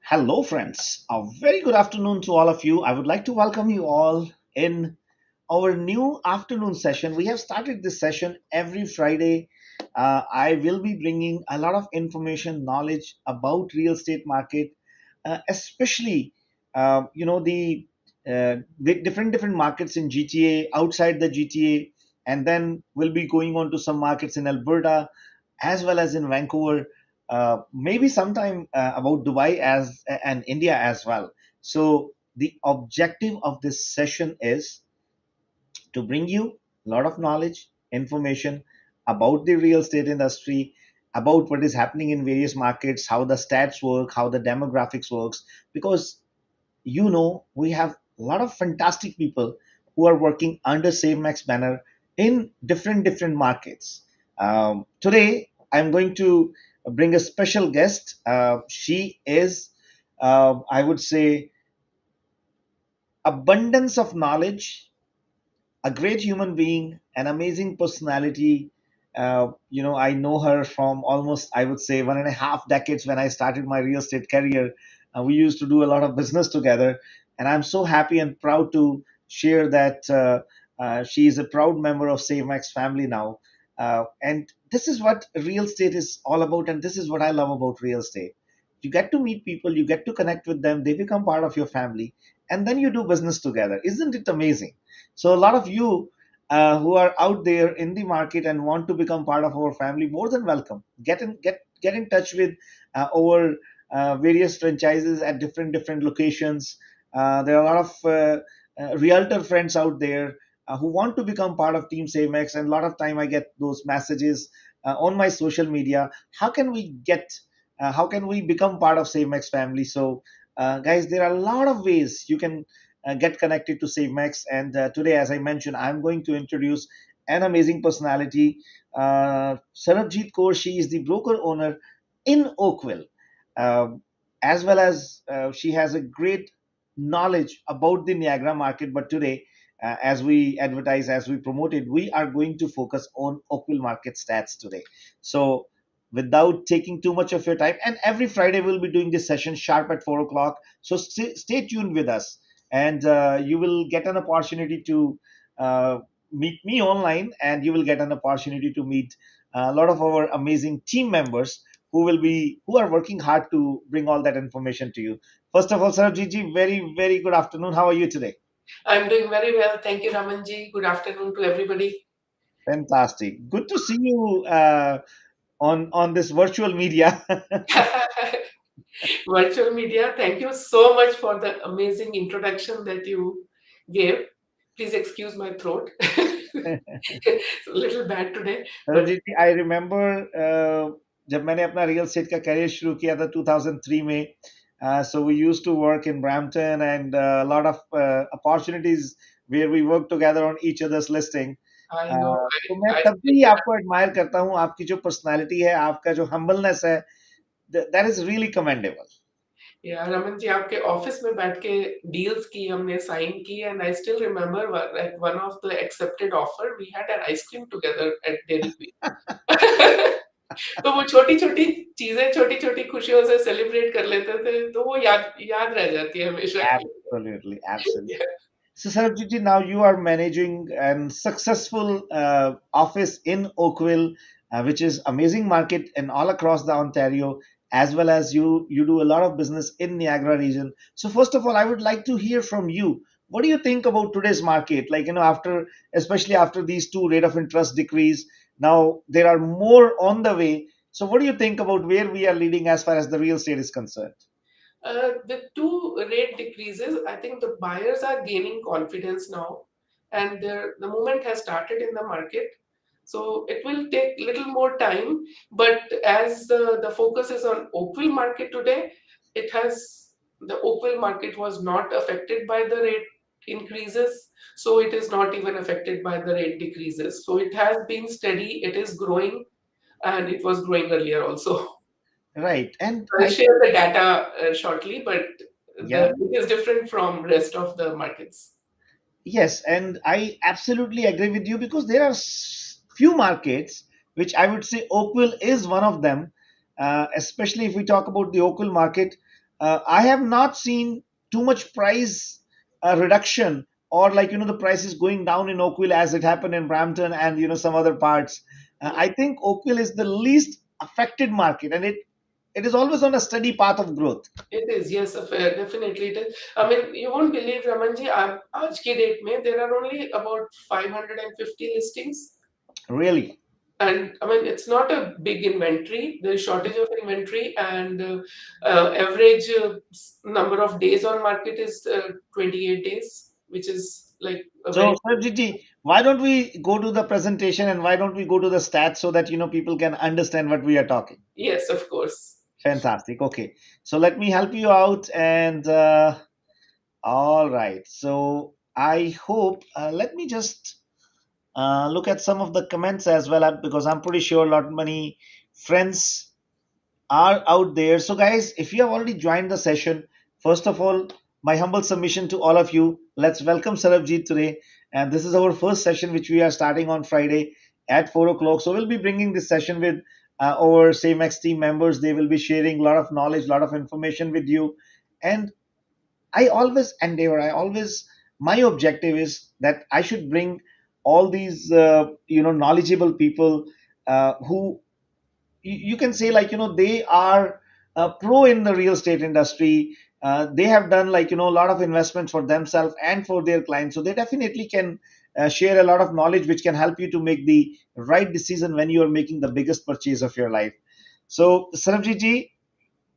Hello, friends. A very good afternoon to all of you. I would like to welcome you all in our new afternoon session. We have started this session every Friday. I will be bringing a lot of information, knowledge about real estate market, especially the different markets in GTA, outside the GTA, and then we'll be going on to some markets in Alberta as well as in Vancouver, maybe sometime about Dubai as and India as well. So the objective of this session is to bring you a lot of knowledge, information about the real estate industry, about what is happening in various markets, how the stats work, how the demographics works, because we have a lot of fantastic people who are working under SaveMax banner in different markets. Today, I'm going to bring a special guest. She is, I would say, abundance of knowledge, a great human being, an amazing personality. I know her from almost, I would say, 1.5 decades when I started my real estate career. We used to do a lot of business together, and I'm so happy and proud to share that she is a proud member of SaveMax family now. And this is what real estate is all about, and this is what I love about real estate. You get to meet people, you get to connect with them, they become part of your family, and then you do business together. Isn't it amazing? So a lot of you who are out there in the market and want to become part of our family, more than welcome. Get in touch with our various franchises at different locations. There are a lot of realtor friends out there who want to become part of Team SaveMax, and a lot of time I get those messages on my social media. How can we become part of SaveMax family? So, guys, there are a lot of ways you can get connected to SaveMax. And today, as I mentioned, I'm going to introduce an amazing personality, Sarabjit Kaur. She is the broker owner in Oakville, uh, as well as she has a great knowledge about the Niagara market. But today, as we advertise, as we promote it, we are going to focus on Oakville market stats today. So, without taking too much of your time, and every Friday we'll be doing this session sharp at 4 o'clock. So, stay tuned with us, and you will get an opportunity to uh, meet me online, and you will get an opportunity to meet a lot of our amazing team members who are working hard to bring all that information to you. First of all, Sarabjit ji, very good afternoon. How are you today? I'm doing very well. Thank you, Ramanji. Good afternoon to everybody. Fantastic. Good to see you on this virtual media. Virtual media, thank you so much for the amazing introduction that you gave. Please excuse my throat. It's a little bad today, but Sarabjit ji, I remember जब मैंने अपना real estate का career शुरू किया था 2003 में. So we used to work in Brampton, and a lot of opportunities where we work together on each other's listing. I know तो मैं I तब भी आपको एडमायर करता हूँ. आपकी जो पर्सनालिटी है, आपका जो हम्बलनेस है, that is really commendable. या रमन जी आपके ऑफिस में बैठ के डील्स की हमने साइन की and I still remember at one of the accepted offer we had an ice cream together at Dairy Queen. तो वो छोटी-छोटी चीज़ें, छोटी-छोटी खुशियों से सेलिब्रेट कर लेते थे, तो वो याद याद रह जाती है हमेशा के Absolutely, absolutely. लिए. So, Sarabjit, now you are managing a successful office in Oakville, which is amazing market and all across the Ontario, as well as you do a lot of business in Niagara region. So, first of all, I would like to hear from you. What do you think about today's market? Like, especially after these two rate of interest decrease, now there are more on the way. So, what do you think about where we are leading as far as the real estate is concerned? With two rate decreases, I think the buyers are gaining confidence now, and the movement has started in the market. So it will take little more time, but as the focus is on Oakville market today, it has the Oakville market was not affected by the rate increases, so it is not even affected by the rate decreases. So it has been steady, it is growing, and it was growing earlier also. Right. And I'll I share the data shortly, but Yeah. it is different from rest of the markets. Yes, and I absolutely agree with you because there are few markets which I would say Oakville is one of them. Especially if we talk about the Oakville market, I have not seen too much price reduction, or like the price is going down in Oakville as it happened in Brampton and some other parts. I think Oakville is the least affected market, and it is always on a steady path of growth. It is, yes, a fair, definitely it is. I mean, you won't believe, Ramanji, आज की date में there are only about 550 listings. Really. And I mean, it's not a big inventory. There is shortage of inventory, and average number of days on market is 28 days, which is like a So, very. Sir GT, why don't we go to the presentation and why don't we go to the stats so that people can understand what we are talking? Yes, of course. Fantastic. Okay, so let me help you out. And all right, so I hope let me just look at some of the comments as well, because I'm pretty sure a lot many friends are out there. So, guys, if you have already joined the session, first of all, my humble submission to all of you, let's welcome Sarabjit today. And this is our first session, which we are starting on Friday at 4 o'clock. So, we'll be bringing this session with our SameX team members. They will be sharing a lot of knowledge, a lot of information with you. And I always, my objective is that I should bring all these, knowledgeable people who you can say, like they are pro in the real estate industry. They have done, like a lot of investments for themselves and for their clients, so they definitely can share a lot of knowledge which can help you to make the right decision when you are making the biggest purchase of your life. So, Sarabjit ji,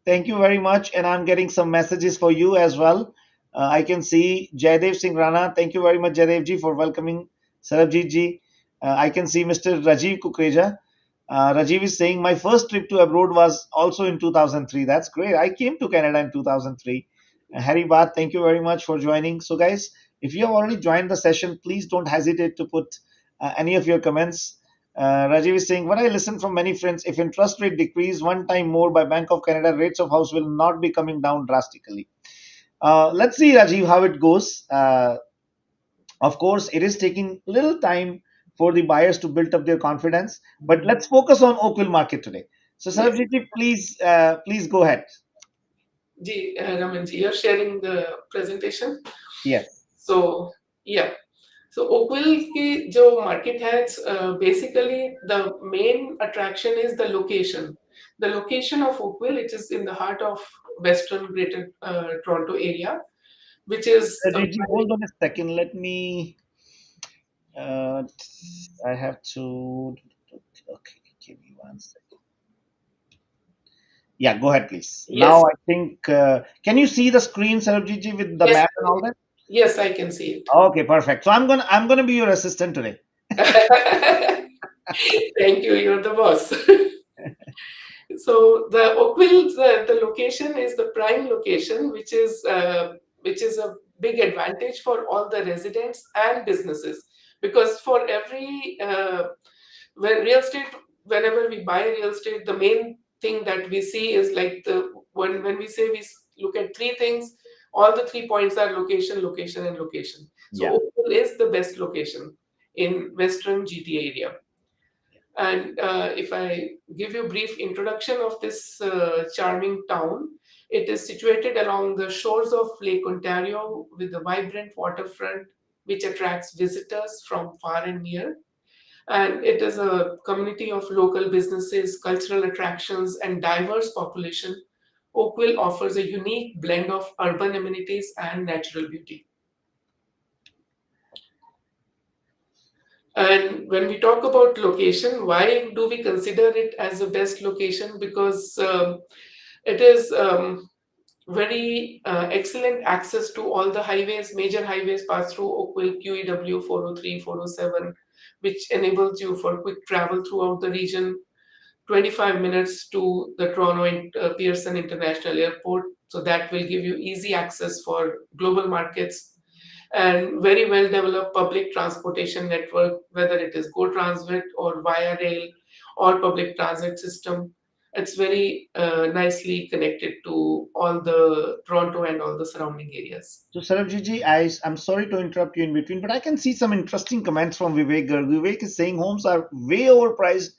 thank you very much. And I'm getting some messages for you as well. I can see Jaidev Singh Rana. Thank you very much, Jaidev ji, for welcoming Sarabjit ji. I can see Mr. Rajiv Kukreja. Rajiv is saying, my first trip to abroad was also in 2003. That's great. I came to Canada in 2003. Harry Bath, thank you very much for joining. So, guys, if you have already joined the session, please don't hesitate to put any of your comments. Rajiv is saying, what I listen from many friends, if interest rate decrease one time more by Bank of Canada, rates of house will not be coming down drastically. Let's see, Rajiv, how it goes. Of course, it is taking little time for the buyers to build up their confidence, but let's focus on Oakville market today. So, Yes. Sarabjit, please go ahead. Ji, Ramanji, you're sharing the presentation. Yes. So, yeah. So Oakville की जो market है, basically the main attraction is the location. The location of Oakville, it is in the heart of Western Greater Toronto area, which is Sarabjit, hold on a second. Let me. Uh, I have to. Okay, give me one second. Yeah, go ahead, please. Now yes, I think. Can you see the screen, Sarabjit, with the yes, map and all that? yes, I can see Okay, perfect. So I'm gonna be your assistant today. it. Thank you. You're the boss. So the Oakville, the location is the prime location, which is a big advantage for all the residents and businesses, because for every when real estate, whenever we buy real estate, the main thing that we see is like the when we say look at three things, all the 3 points are location, location, and location. So Yeah. Oakville is the best location in Western GTA area. And if I give you a brief introduction of this charming town, it is situated along the shores of Lake Ontario with a vibrant waterfront which attracts visitors from far and near. And it is a community of local businesses, cultural attractions, and diverse population. Oakville offers a unique blend of urban amenities and natural beauty. And when we talk about location, why do we consider it as the best location? Because it is very excellent access to all the highways, major highways pass through Oakville, QEW 403, 407, which enables you for quick travel throughout the region. 25 minutes to the Toronto Pearson International Airport. So that will give you easy access for global markets, and very well developed public transportation network, whether it is Go Transit or via rail or public transit system. It's very nicely connected to all the Toronto and all the surrounding areas. So, Sarabjit ji, I'm sorry to interrupt you in between, but I can see some interesting comments from Vivek Garg. Vivek is saying homes are way overpriced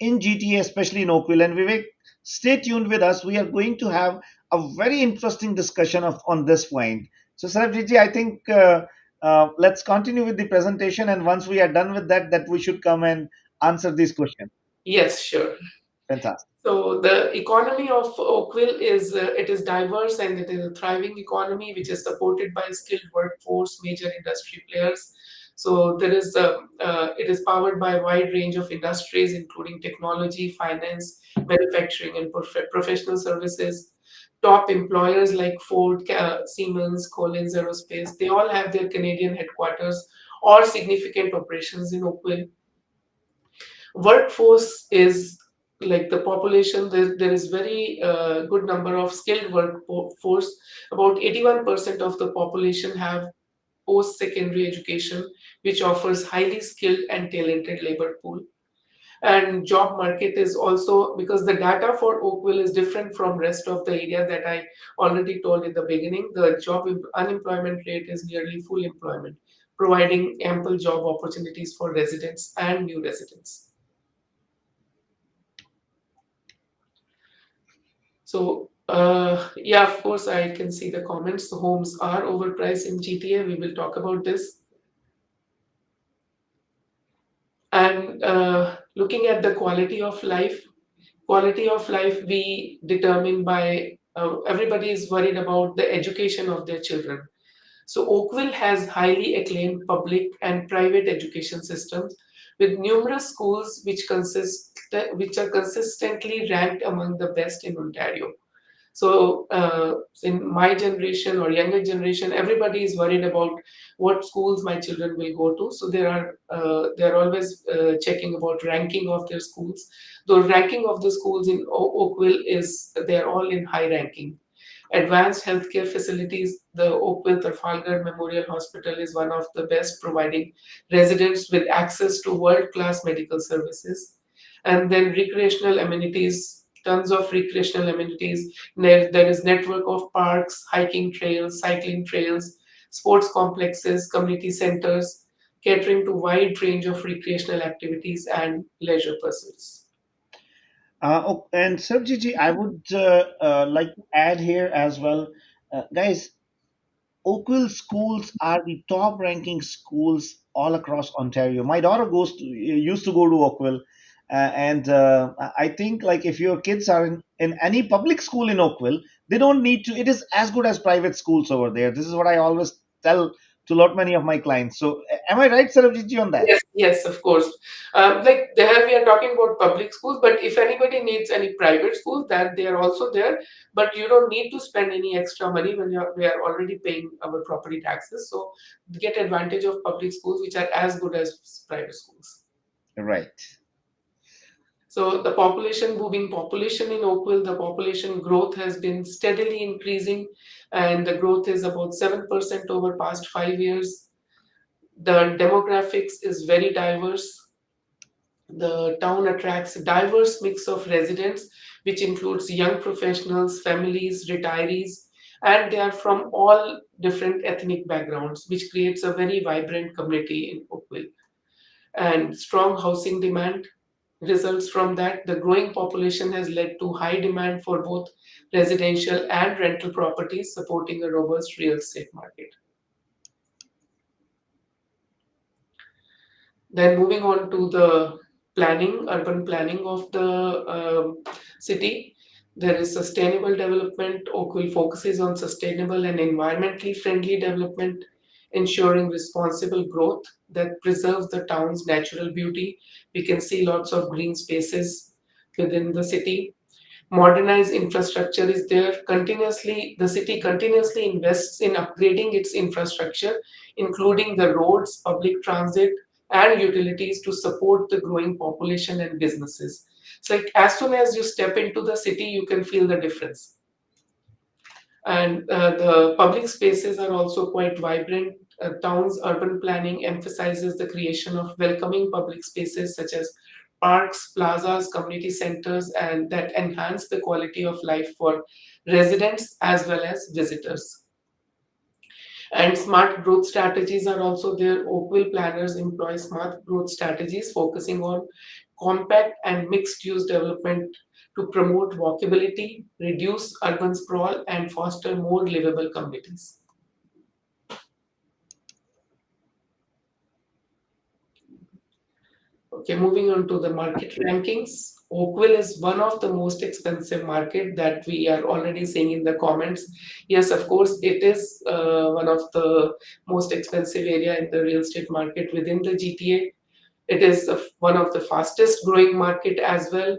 in GTA, especially in Oakville. And Vivek, stay tuned with us. We are going to have a very interesting discussion on this point. So, Sarabjit ji, I think let's continue with the presentation, and once we are done with that, that we should come and answer these questions. Yes, sure. Fantastic. So the economy of Oakville is it is diverse and it is a thriving economy which is supported by skilled workforce, major industry players. So there is it is powered by a wide range of industries including technology, finance, manufacturing, and professional services. Top employers like Ford, Siemens, Collins Aerospace, they all have their Canadian headquarters or significant operations in Oakville. Workforce is like the population, there is very good number of skilled workforce. About 81% of the population have post secondary education, which offers highly skilled and talented labor pool. And job market is also, because the data for Oakville is different from rest of the area that I already told in the beginning. The unemployment rate is nearly full employment, providing ample job opportunities for residents and new residents. So, yeah, of course, I can see the comments. The homes are overpriced in GTA. We will talk about this. And looking at the quality of life we determine by everybody is worried about the education of their children. So, Oakville has highly acclaimed public and private education systems with numerous schools which are consistently ranked among the best in Ontario. So, in my generation or younger generation, everybody is worried about what schools my children will go to. So, they are always checking about ranking of their schools. The ranking of the schools in Oakville is they are all in high ranking. Advanced healthcare facilities, the Oakville Trafalgar Memorial Hospital is one of the best, providing residents with access to world class medical services. And then recreational amenities, tons of recreational amenities. There is network of parks, hiking trails, cycling trails, sports complexes, community centers, catering to wide range of recreational activities and leisure pursuits. And Sarabjit ji, I would like to add here as well, guys. Oakville schools are the top ranking schools all across Ontario. My daughter used to go to Oakville, and I think like if your kids are in any public school in Oakville, they don't need to. It is as good as private schools over there. This is what I always tell to a lot many of my clients. So, am I right, Sarabjit ji, on that? Yes, yes, of course. Like there we are talking about public schools, but if anybody needs any private schools, that they are also there. But you don't need to spend any extra money when we are already paying our property taxes. So get advantage of public schools, which are as good as private schools. Right. So the booming population in Oakville, the population growth has been steadily increasing, and the growth is about 7% over past 5 years. The demographics is very diverse. The town attracts a diverse mix of residents, which includes young professionals, families, retirees, and they are from all different ethnic backgrounds, which creates a very vibrant community in Oakville. And strong housing demand results from that. The growing population has led to high demand for both residential and rental properties, supporting a robust real estate market. Then moving on to the urban planning of the city, there is sustainable development. Oakville focuses on sustainable and environmentally friendly development, ensuring responsible growth that preserves the town's natural beauty. We can see lots of green spaces within the city. Modernized infrastructure is there continuously. The city continuously invests in upgrading its infrastructure, including the roads, public transit, and utilities to support the growing population and businesses. So like as soon as you step into the city you can feel the difference. And the public spaces are also quite vibrant. Town's urban planning emphasizes the creation of welcoming public spaces such as parks, plazas, community centers, and that enhance the quality of life for residents as well as visitors. And smart growth strategies are also there. Oakville planners employ smart growth strategies focusing on compact and mixed use development to promote walkability, reduce urban sprawl, and foster more livable communities. Okay, moving on to the market rankings. Oakville is one of the most expensive market that we are already seeing in the comments. Yes, of course, it is one of the most expensive area in the real estate market within the GTA. It is one of the fastest growing market as well,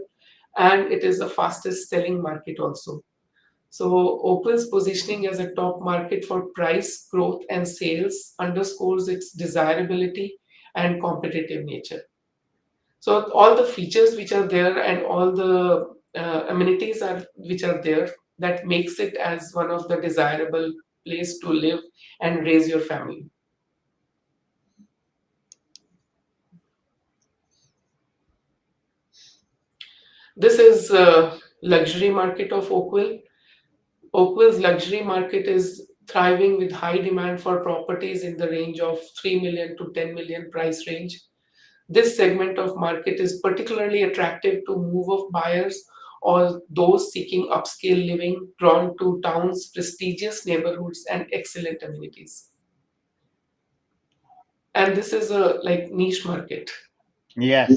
and it is the fastest selling market also. So Oakville's positioning as a top market for price growth and sales underscores its desirability and competitive nature. So all the features which are there and all the amenities are which are there, that makes it as one of the desirable place to live and raise your family. This is luxury market of Oakville. Oakville's luxury market is thriving with high demand for properties in the range of 3 million to 10 million price range. This segment of market is particularly attractive to move-up buyers or those seeking upscale living drawn to towns' prestigious neighborhoods and excellent amenities. And this is a like niche market. Yes.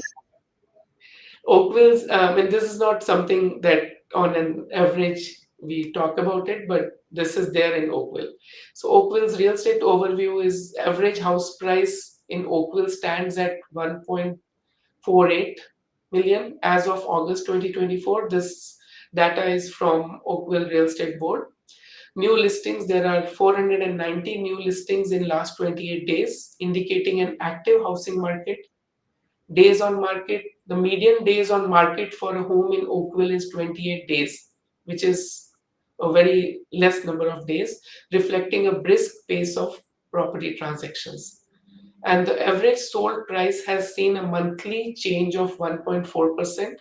Oakville's, and this is not something that on an average we talk about it, but this is there in Oakville. So Oakville's real estate overview is average house price in Oakville stands at 1.48 million as of August 2024. This data is from Oakville Real Estate Board. New listings, there are 490 new listings in last 28 days, indicating an active housing market. Days on market, the median days on market for a home in Oakville is 28 days, which is a very less number of days, reflecting a brisk pace of property transactions. And the average sold price has seen a monthly change of 1.4%,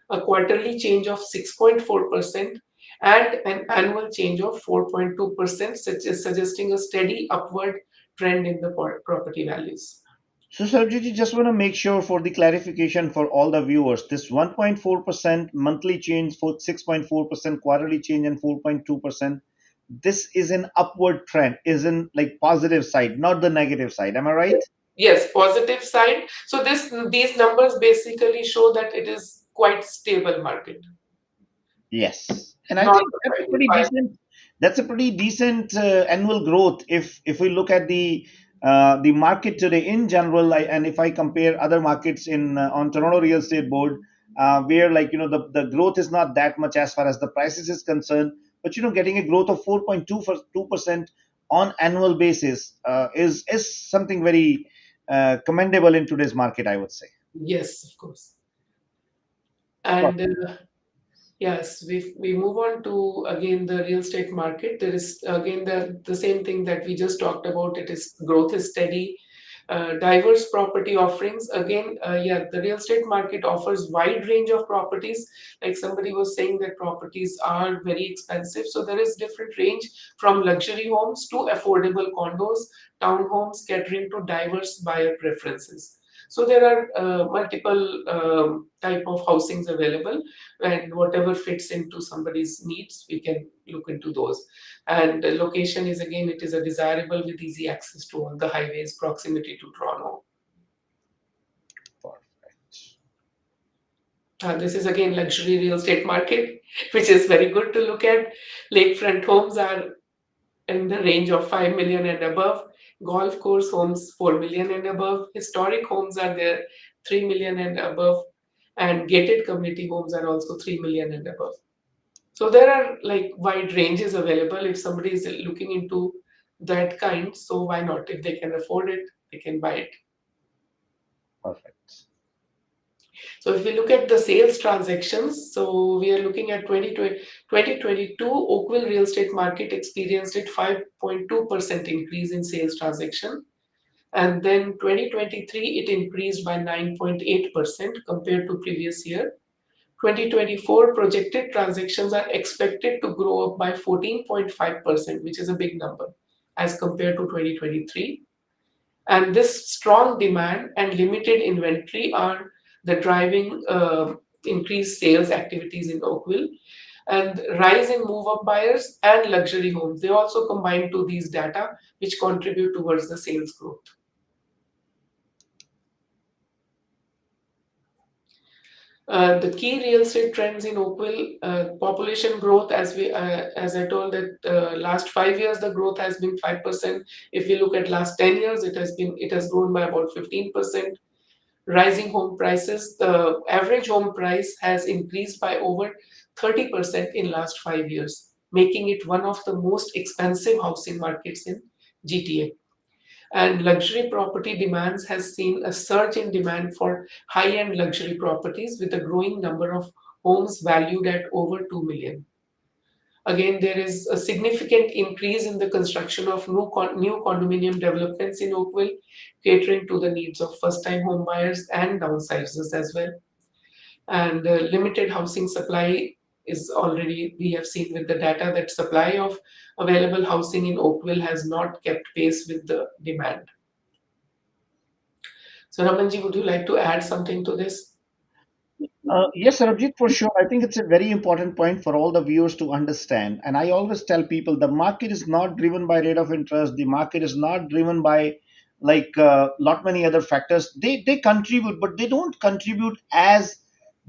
a quarterly change of 6.4%, and an annual change of 4.2%, suggesting a steady upward trend in the property values. So, Sarojit, just want to make sure for the clarification for all the viewers, this 1.4% monthly change, for 6.4% quarterly change, and 4.2%, this is an upward trend, is in like positive side, not the negative side. Am I right? Yes, positive side. So these numbers basically show that it is quite stable market, Yes, and I not think a that's a very pretty high. decent. That's a pretty decent annual growth if we look at the market today in general. And if I compare other markets in on Toronto Real Estate Board, where like the growth is not that much as far as the prices is concerned, but getting a growth of 4.2% on annual basis is something very commendable in today's market, I would say. Yes, of course. And yes, we move on to again the real estate market. There is again the same thing that we just talked about. It is growth is steady, diverse property offerings. Again, yeah, the real estate market offers wide range of properties. Like somebody was saying that properties are very expensive, so there is different range from luxury homes to affordable condos, townhomes, catering to diverse buyer preferences. So there are multiple type of housings available, and whatever fits into somebody's needs, we can look into those. And the location is again, it is a desirable with easy access to all the highways, proximity to Toronto. Perfect. This is again luxury real estate market, which is very good to look at. Lakefront homes are in the range of 5 million and above. Golf course homes 4 million and above. Historic homes are there 3 million and above. And gated community homes are also 3 million and above. So there are like wide ranges available if somebody is looking into that kind. So why not? If they can afford it, they can buy it. Perfect. So if we look at the sales transactions, so we are looking at 2022, Oakville real estate market experienced a 5.2% increase in sales transaction. And then 2023, it increased by 9.8% compared to previous year. 2024 projected transactions are expected to grow up by 14.5%, which is a big number as compared to 2023. And this strong demand and limited inventory are the driving increased sales activities in Oakville, and rise in move up buyers and luxury homes. They also combine to these data, which contribute towards the sales growth. The key real estate trends in Oakville, population growth, as I told that last 5 years the growth has been 5%. If you look at last 10 years, it has grown by about 15%. Rising home prices, the average home price has increased by over 30% in last 5 years, making it one of the most expensive housing markets in GTA. And luxury property demands has seen a surge in demand for high-end luxury properties with a growing number of homes valued at over 2 million. Again, there is a significant increase in the construction of new condominium developments in Oakville, catering to the needs of first-time home buyers and downsizers as well. And limited housing supply is already, we have seen with the data that supply of available housing in Oakville has not kept pace with the demand. So, Ramanji, would you like to add something to this? Yes, Sarabjit, for sure. I think it's a very important point for all the viewers to understand. And I always tell people the market is not driven by rate of interest. The market is not driven by lot many other factors. They contribute, but they don't contribute as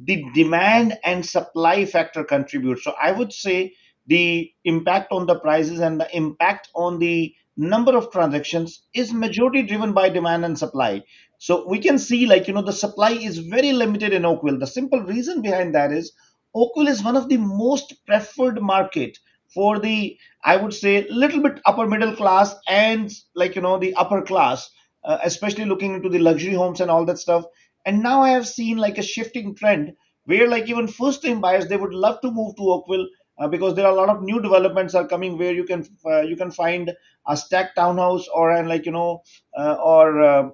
the demand and supply factor contribute. So I would say the impact on the prices and the impact on the number of transactions is majority driven by demand and supply. So we can see, the supply is very limited in Oakville. The simple reason behind that is Oakville is one of the most preferred market for the, I would say, little bit upper middle class and the upper class, especially looking into the luxury homes and all that stuff. And now I have seen like a shifting trend where like even first time buyers, they would love to move to Oakville, because there are a lot of new developments are coming where you can find a stacked townhouse or and or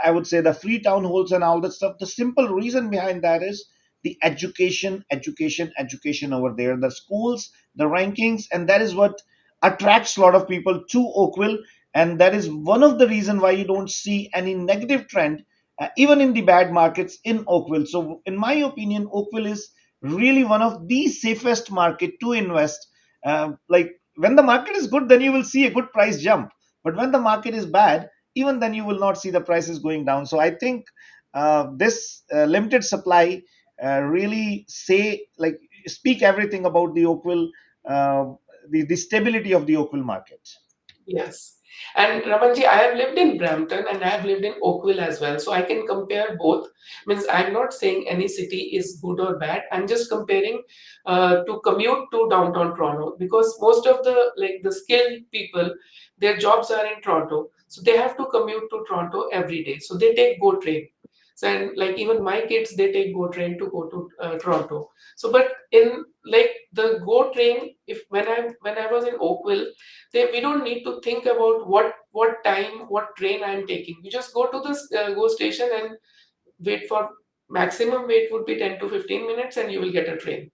I would say the free town halls and all that stuff. The simple reason behind that is the education, education, education over there, the schools, the rankings, and that is what attracts a lot of people to Oakville. And that is one of the reason why you don't see any negative trend, even in the bad markets in Oakville. So, in my opinion, Oakville is really one of the safest market to invest. Like when the market is good, then you will see a good price jump. But when the market is bad, even then you will not see the prices going down. So I think this limited supply really say like speak everything about the Oakville, uh, the stability of the Oakville market. Yes. And Ramanji, I have lived in Brampton and I have lived in Oakville as well. So I can compare both. Means I'm not saying any city is good or bad. I'm just comparing to commute to downtown Toronto, because most of the skilled people, their jobs are in Toronto. So they have to commute to Toronto every day. So they take GO train. So, and like even my kids, they take GO train to go to Toronto. So but in like the GO train, if when I was in Oakville, we don't need to think about what time, what train I'm taking. You just go to this go station and wait for, maximum wait would be 10 to 15 minutes and you will get a train.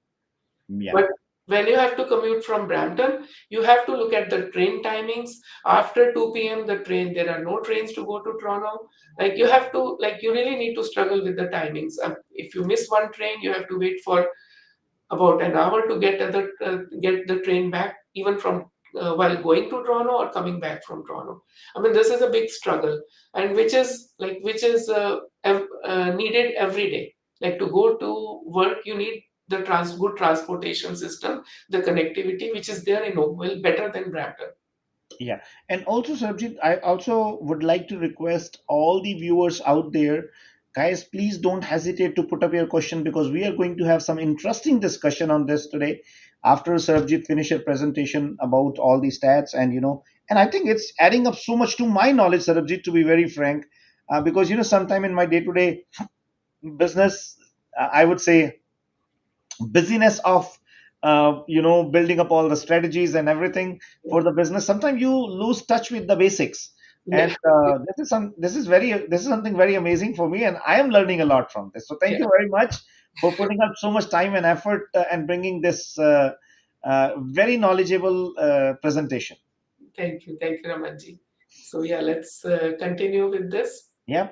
Yeah. But when you have to commute from Brampton, you have to look at the train timings. After 2 p.m. the train, there are no trains to go to Toronto. Like you have to, like you really need to struggle with the timings. If you miss one train, you have to wait for about an hour to get the train back, even from while going to Toronto or coming back from Toronto. I mean, this is a big struggle, and which is needed every day. Like to go to work, you need the good transportation system, the connectivity, which is there in Oakville, better than Brampton. Yeah, and also, Sarabjit, I also would like to request all the viewers out there, guys, please don't hesitate to put up your question because we are going to have some interesting discussion on this today after Sarabjit finish her presentation about all the stats and I think it's adding up so much to my knowledge, Sarabjit, to be very frank, because sometime in my day-to-day business, I would say busyness of building up all the strategies and everything for the business, sometimes you lose touch with the basics. And Yeah, this is something very amazing for me, and I am learning a lot from this. So thank yeah. you very much for putting up so much time and effort, and bringing this very knowledgeable presentation. Thank you, Ramanji. So yeah, let's continue with this. Yeah.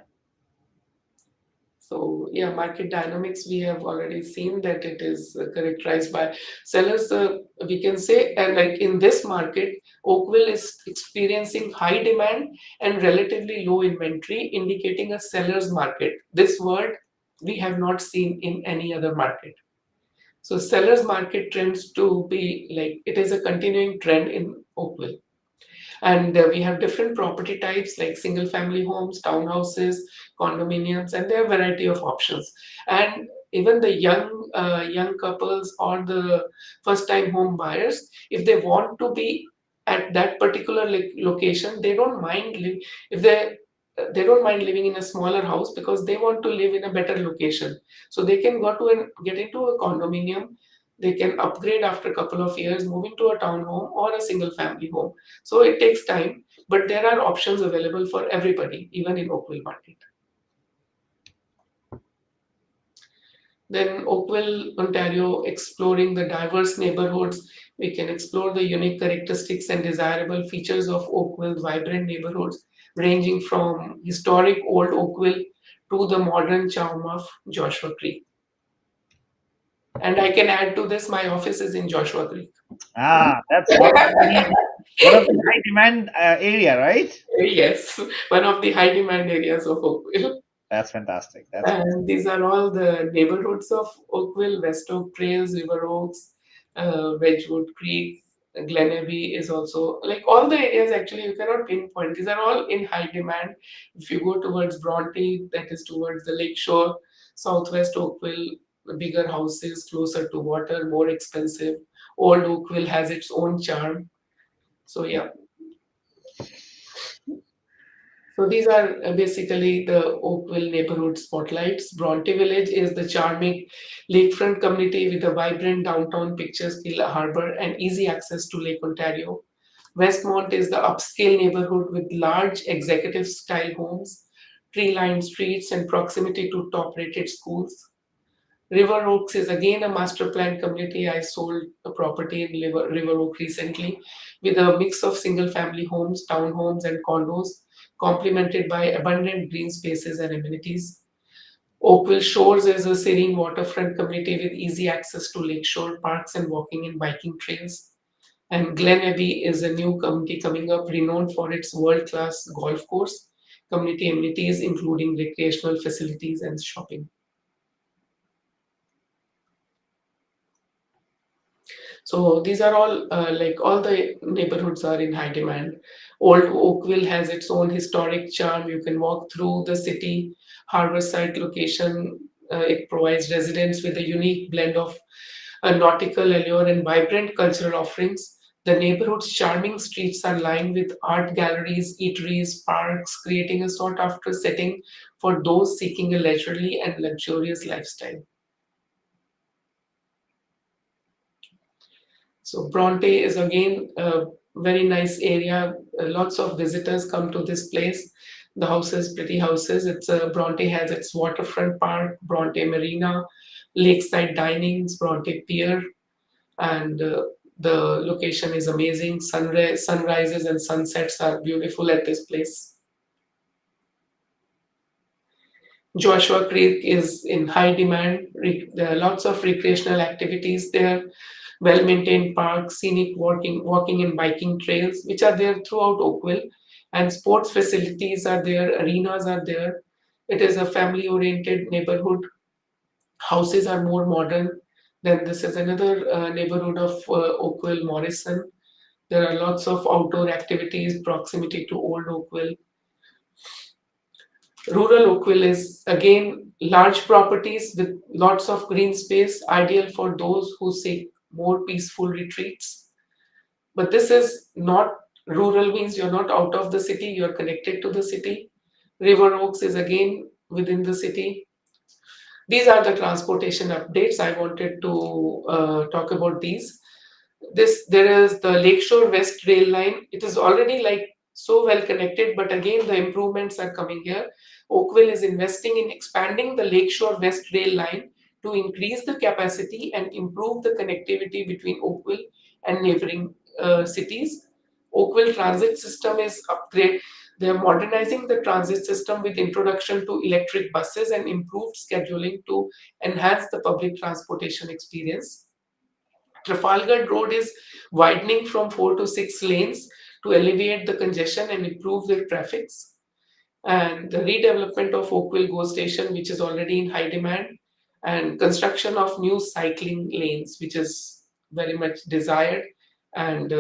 So yeah, market dynamics, we have already seen that it is characterized by sellers. We can say, and like in this market, Oakville is experiencing high demand and relatively low inventory, indicating a seller's market. This word we have not seen in any other market. So sellers market trends to be like it is a continuing trend in Oakville. And we have different property types like single family homes, townhouses, condominiums, and there are a variety of options. And even the young couples or the first time home buyers, if they want to be at that particular location, they don't mind if they don't mind living in a smaller house because they want to live in a better location. So they can go to and get into a condominium. They can upgrade after a couple of years, moving to a townhome or a single family home. So it takes time, but there are options available for everybody, even in Oakville market. Then Oakville, Ontario, exploring the diverse neighborhoods. We can explore the unique characteristics and desirable features of Oakville's vibrant neighborhoods, ranging from historic old Oakville to the modern charm of Joshua Creek. And I can add to this, my office is in Joshua Creek. That's one of the high demand area, right? Yes, one of the high demand areas of Oakville. That's fantastic. That's And these are all the neighborhoods of Oakville: West Oak Trails, River Oaks, Wedgwood Creek, Glenaby is also like all the areas actually you cannot pinpoint. These are all in high demand. If you go towards Bronte, that is towards the lakeshore, Southwest Oakville, the bigger houses closer to water, more expensive. Old Oakville has its own charm. So yeah, so these are basically the Oakville neighborhood spotlights. Bronte Village is the charming lakefront community with a vibrant downtown picturesque harbor and easy access to Lake Ontario. Westmont is the upscale neighborhood with large executive style homes, tree lined streets, and proximity to top rated schools. River Oaks is again a master plan community. I sold a property in River Oak recently with a mix of single family homes, townhomes, and condos, complemented by abundant green spaces and amenities. Oakville Shores is a serene waterfront community with easy access to lakeshore parks and walking and biking trails. And Glen Abbey is a new community coming up, renowned for its world class golf course, community amenities, including recreational facilities and shopping. So these are all like all the neighborhoods are in high demand. Old Oakville has its own historic charm. You can walk through the city, harborside location. It provides residents with a unique blend of nautical allure and vibrant cultural offerings. The neighborhood's charming streets are lined with art galleries, eateries, parks, creating a sought after setting for those seeking a leisurely and luxurious lifestyle. So Bronte is again a very nice area. Lots of visitors come to this place. The houses, pretty houses. It's Bronte has its waterfront park, Bronte Marina, lakeside dinings, Bronte Pier, and the location is amazing. Sunrises and sunsets are beautiful at this place. Joshua Creek is in high demand. There are lots of recreational activities there, well-maintained parks, scenic walking and biking trails, which are there throughout Oakville, and sports facilities are there, arenas are there. It is a family-oriented neighborhood. Houses are more modern. Then this is another neighborhood of Oakville, Morrison. There are lots of outdoor activities, proximity to Old Oakville. Rural Oakville is again large properties with lots of green space, ideal for those who seek more peaceful retreats. But this is not rural, means you're not out of the city, you're connected to the city. River Oaks is again within the city. These are the transportation updates. I wanted to talk about these. This there is the Lakeshore West rail line. It is already like so well connected, but again the improvements are coming here. Oakville is investing in expanding the Lakeshore West rail line to increase the capacity and improve the connectivity between Oakville and neighboring cities. Oakville transit system is upgrade. They are modernizing the transit system with introduction to electric buses and improved scheduling to enhance the public transportation experience. Trafalgar Road is widening from 4 to 6 lanes to alleviate the congestion and improve the traffic. And the redevelopment of Oakville GO station, which is already in high demand, and construction of new cycling lanes, which is very much desired, and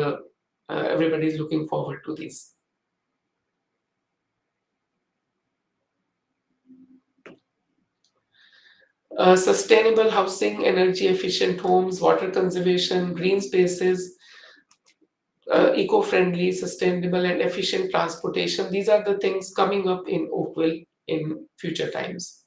everybody is looking forward to these. Sustainable housing, energy efficient homes, water conservation, green spaces, eco friendly, sustainable, and efficient transportation. These are the things coming up in Oakville in future times.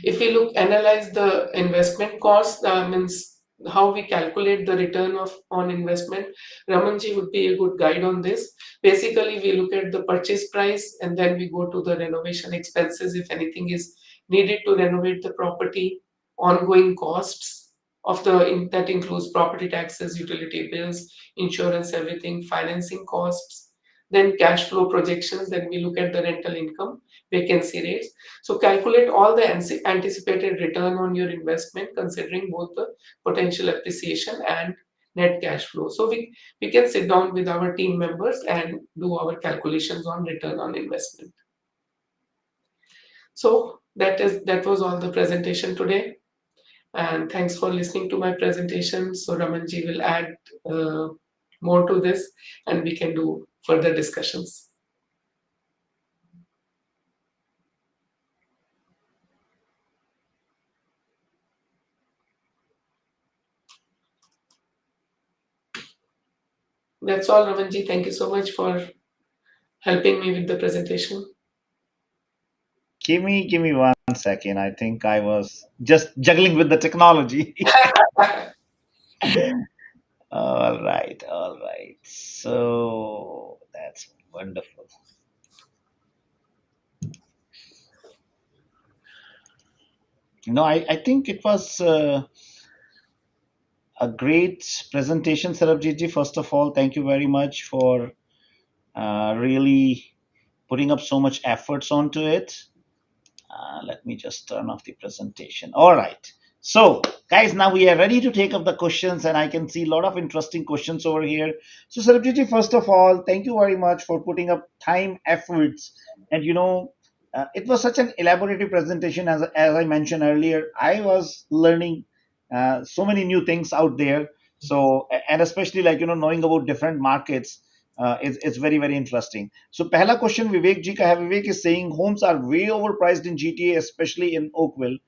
If we look analyze the investment cost, means how we calculate the return of on investment, Ramanji would be a good guide on this. Basically, we look at the purchase price and then we go to the renovation expenses if anything is needed to renovate the property, ongoing costs of that includes property taxes, utility bills, insurance, everything, financing costs, then cash flow projections. Then we look at the rental income, vacancy rates. So calculate all the anticipated return on your investment considering both the potential appreciation and net cash flow. So we can sit down with our team members and do our calculations on return on investment. So that was all the presentation today. And thanks for listening to my presentation. So Ramanji will add uh, more to this and we can do further discussions. That's all, Ramanji. Thank you so much for helping me with the presentation. Give me 1 second. I think I was just juggling with the technology. All right, all right. So that's wonderful. No, I think it was a great presentation, Sarabjit ji. First of all, thank you very much for really putting up so much efforts onto it. Let me just turn off the presentation. All right. So, guys, now we are ready to take up the questions, and I can see a lot of interesting questions over here. So, Sarabjit, first of all, thank you very much for putting up time, efforts, and it was such an elaborative presentation. As I mentioned earlier, I was learning so many new things out there. So, and especially like knowing about different markets. It's very very interesting. So पहला question विवेक जी का है. Vivek is saying homes are way overpriced in GTA, especially in Oakville.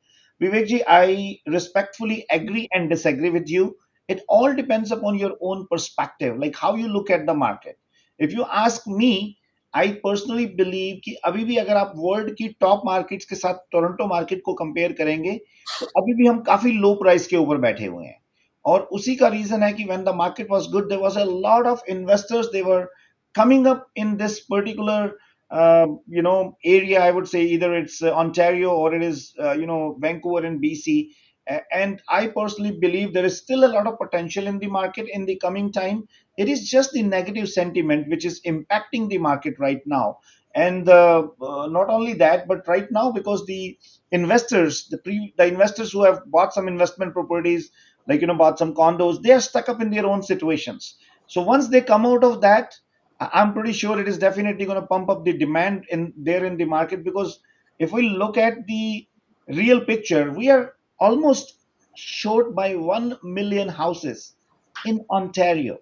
Vivek ji, I respectfully agree and disagree with you. It all depends upon your own perspective, like how you look at the market. If you ask me, I personally believe कि अभी भी अगर आप world की top markets के साथ Toronto market को compare करेंगे तो अभी भी हम काफी लो प्राइस के ऊपर बैठे हुए हैं. और उसी का रीजन है कि when the market was good, there was a lot of investors. They were coming up in this particular area. I would say either it's Ontario or it is Vancouver and BC. And I personally believe there is still a lot of potential in the market in the coming time. It is just the negative sentiment which is impacting the market right now. And not only that, but right now, because the investors, the investors who have bought some investment properties, like bought some condos, they are stuck up in their own situations. So once they come out of that, I'm pretty sure it is definitely going to pump up the demand in there in the market. Because if we look at the real picture, we are almost short by 1 million houses in Ontario.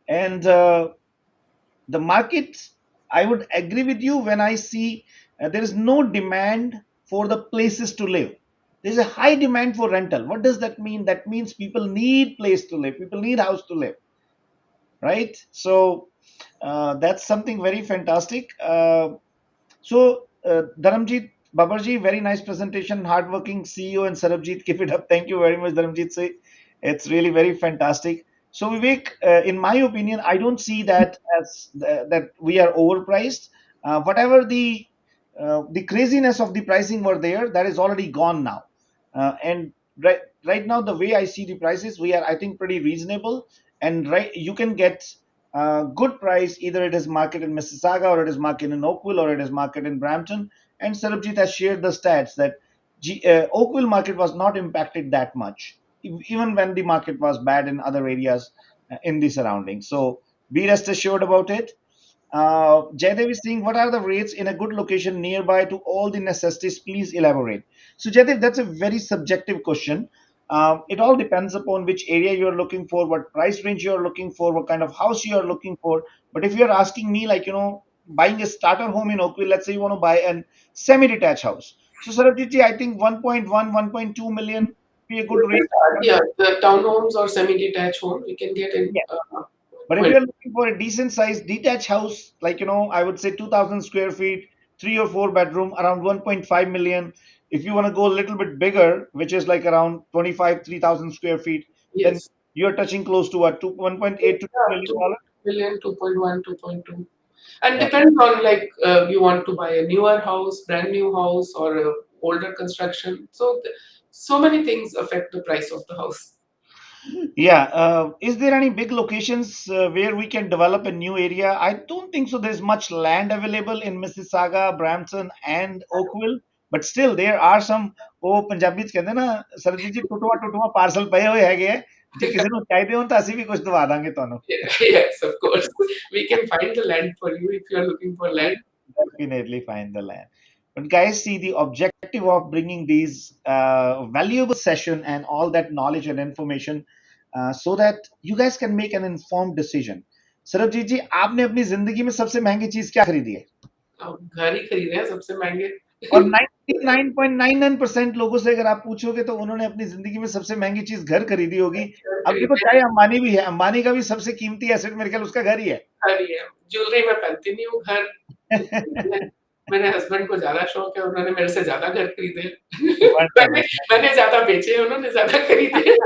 And the market, I would agree with you when I see there is no demand for the places to live. There's a high demand for rental. What does that mean? That means people need place to live, people need house to live, right? So that's something very fantastic. Dharamjit Babarji, very nice presentation, hardworking CEO, and Sarabjit, keep it up. Thank you very much, Dharamjit. Say, it's really very fantastic. So Vivek, in my opinion, I don't see that as that we are overpriced. Whatever the craziness of the pricing were there, that is already gone now. And right now, the way I see the prices, we are, I think, pretty reasonable. And right, you can get good price. Either it is marketed in Mississauga, or it is marketed in Oakville, or it is marketed in Brampton. And Sarabjit has shared the stats that Oakville market was not impacted that much, even when the market was bad in other areas in the surroundings. So be rest assured about it. Jaydev is saying, what are the rates in a good location nearby to all the necessities? Please elaborate. So, Jaydev, that's a very subjective question. It all depends upon which area you're looking for, what price range you're looking for, what kind of house you're looking for. But if you're asking me, like, buying a starter home in Oakville, let's say you want to buy a semi-detached house. So, Sarabjit ji, I think 1.1, 1.2 million be a good We can range. start, yeah, the townhomes or semi-detached home, we can get in But if 20. you're looking for a decent sized detached house, like, I would say 2000 square feet, three or four bedroom, around 1.5 million. If you want to go a little bit bigger, which is like around 25, 3000 square feet, then Yes. you're touching close to what, 1.8 to 2 Yeah, million 2 dollars. million, 2.1, 2.2. And Yeah. depends on like you want to buy a newer house, brand new house, or a older construction. So so many things affect the price of the house. Yeah. Is there any big locations where we can develop a new area? I don't think so. There's much land available in Mississauga, Brampton, and Oakville, but still there are some. ਉਹ ਪੰਜਾਬੀ ਚ ਕਹਿੰਦੇ ਨਾ ਸਰਜੀਤ ਜੀ ਟੁੱਟਵਾ ਟੁੱਟਵਾ parcel ਪਏ ਹੋਏ ਹੈਗੇ ਆ ਜੇ ਕਿਸੇ ਨੂੰ ਚਾਹੀਦੇ ਹੋਣ ਤਾਂ ਅਸੀਂ ਵੀ ਕੁਝ ਦਵਾ ਦਾਂਗੇ ਤੁਹਾਨੂੰ. Yeah, yes, of course. We can find the land for you if you are looking for land. We'll definitely find the land. But guys, see the objective of bringing these valuable session and all that knowledge and information so that you guys can make an informed decision. Sarabjit जी, आपने अपनी जिंदगी में सबसे महंगी चीज क्या खरीदी है? अब घर ही खरीदे हैं सबसे महंगे। और 99.99% लोगों से अगर आप पूछोगे तो उन्होंने अपनी जिंदगी में सबसे महंगी चीज घर खरीदी होगी. घर अब देखो, खरीदे चाहे अंबानी भी है, अंबानी का भी सबसे कीमती एसेट मेरे ख्याल उसका घर ही है. घर ही है। ज्वेलरी मैं पहनती नहीं हूँ, घर खरीदे हैं। मेरे हस्बैंड को ज़्यादा शौक है, उन्होंने मेरे से ज़्यादा घर खरीदे हैं। मैंने वंडरफुल. मैंने ज़्यादा बेचे हैं, उन्होंने ज़्यादा खरीदे हैं।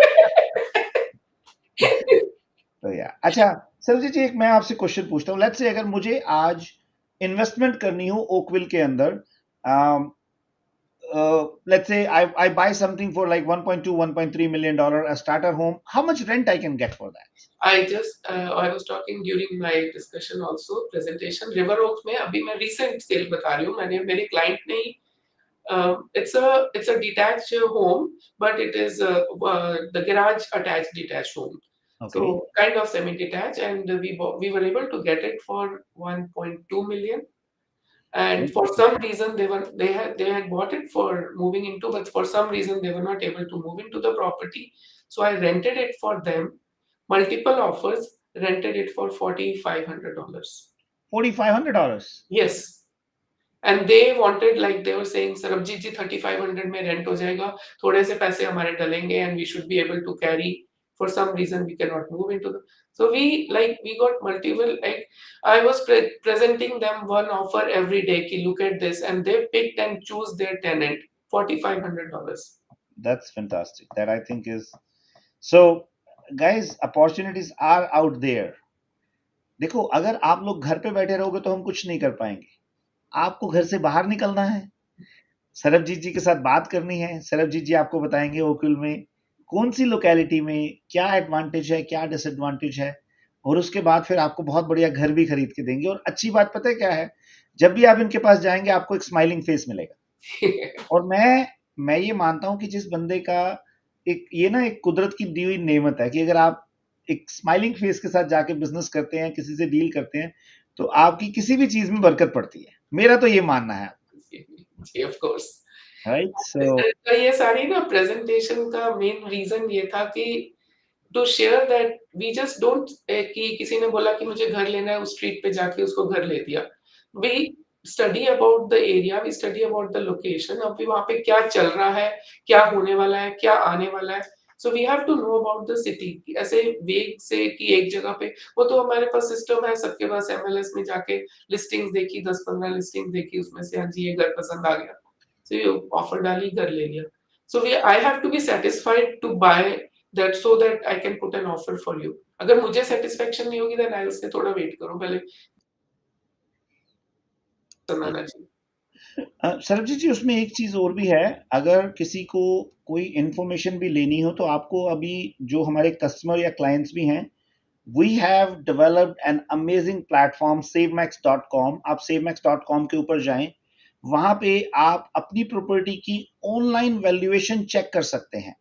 तो या अच्छा, सरजीत जी, एक मैं आपसे क्वेश्चन पूछता हूँ. लेट्स से अगर मुझे आज इन्वेस्टमेंट करनी हो ओकविल के अंदर, let's say I buy something for like 1.2 1.3 million dollar, a starter home. How much rent I can get for that? I was talking during my discussion also presentation River Oak में अभी मैं recent cell बता रही हूँ मैंने मेरे client ने ही it's a detached home but it is the garage attached detached home so Okay. kind of semi detached and we were able to get it for 1.2 million and for some reason they had bought it for moving into but for some reason they were not able to move into the property so I rented it for them multiple offers rented it for $4,500 $4,500. yes and they wanted like they were saying Sarabjit ji 3500 में rent हो जाएगा थोड़े से पैसे हमारे डलेंगे and we should be able to carry for some reason we cannot move into the so we got multiple like I was presenting them one offer every day ki look at this and they picked and choose their tenant $4,500 That's fantastic. That I think is so. Guys, opportunities are out there. देखो, अगर आप लोग घर पे बैठे रहोगे तो हम कुछ नहीं कर पाएंगे. आपको घर से बाहर निकलना है. सरबजीत जी के साथ बात करनी है. सरबजीत जी आपको बताएंगे ओकविल में कौन सी लोकेलिटी में क्या एडवांटेज है, क्या डिसएडवांटेज है, और उसके बाद फिर आपको बहुत बढ़िया घर भी खरीद के देंगे. और अच्छी बात पता है क्या है, जब भी आप इनके पास जाएंगे आपको एक स्माइलिंग फेस मिलेगा. और मैं ये मानता हूं कि जिस बंदे का एक ये ना एक कुदरत की दी हुई नेमत है कि अगर आप एक स्माइलिंग फेस के साथ जाके बिजनेस करते हैं, किसी से डील करते हैं, तो आपकी किसी भी चीज में बरकत पड़ती है. मेरा तो ये मानना है. of course right. सो तो ये सारी ना प्रेजेंटेशन का मेन रीजन ये था कि to share that we just don't कि किसी ने बोला कि मुझे घर लेना है उस स्ट्रीट पे जाके उसको घर ले दिया we study about the area we study about the location अभी वहां पे क्या चल रहा है क्या होने वाला है क्या आने वाला है so we have to know about the city ऐसे वेग से कि एक जगह पे वो तो हमारे पास सिस्टम है सबके पास एमएलएस में जाके लिस्टिंग्स देखी 10-15 लिस्टिंग देखी उसमें से हाँ जी ये घर पसंद आ गया so you offer डाली कर ले लिया so we I have to be satisfied to buy that so that I can put an offer for you अगर मुझे satisfaction नहीं होगी then I'll say थोड़ा वेट करो पहले बनाना चाहिए सरबजीत जी, उसमें एक चीज और भी है. अगर किसी को कोई इंफॉर्मेशन भी लेनी हो तो आपको अभी जो हमारे कस्टमर या क्लाइंट्स भी हैं, we have developed an amazing platform savemax.com। आप savemax.com के ऊपर जाएं, वहां पे आप अपनी प्रॉपर्टी की ऑनलाइन वैल्यूएशन चेक कर सकते हैं। Yes.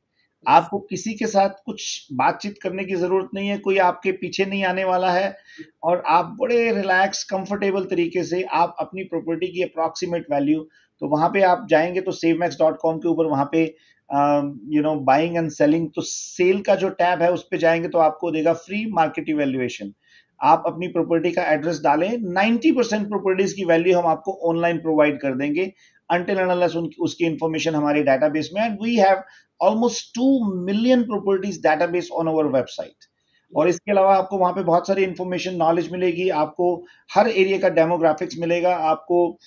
आपको किसी के साथ कुछ बातचीत करने की जरूरत नहीं है, कोई आपके पीछे नहीं आने वाला है, और आप बड़े रिलैक्स कंफर्टेबल तरीके से आप अपनी प्रॉपर्टी की अप्रॉक्सीमेट वैल्यू, तो वहां पे आप जाएंगे तो savemax.com के ऊपर, वहां पे बाइंग एंड सेलिंग, तो सेल का जो टैब है उस पे जाएंगे तो आपको देगा फ्री मार्केट इवैल्यूएशन। आप अपनी प्रॉपर्टी का एड्रेस डालें, 90% प्रॉपर्टीज की वैल्यू हम आपको ऑनलाइन प्रोवाइड कर देंगे, until and unless उसकी इंफॉर्मेशन हमारे डेटाबेस में, and we have almost 2 million properties database on our website. और Yes. इसके अलावा आपको वहां पे बहुत सारी इंफॉर्मेशन नॉलेज मिलेगी, आपको हर एरिया का डेमोग्राफिक्स मिलेगा, आपको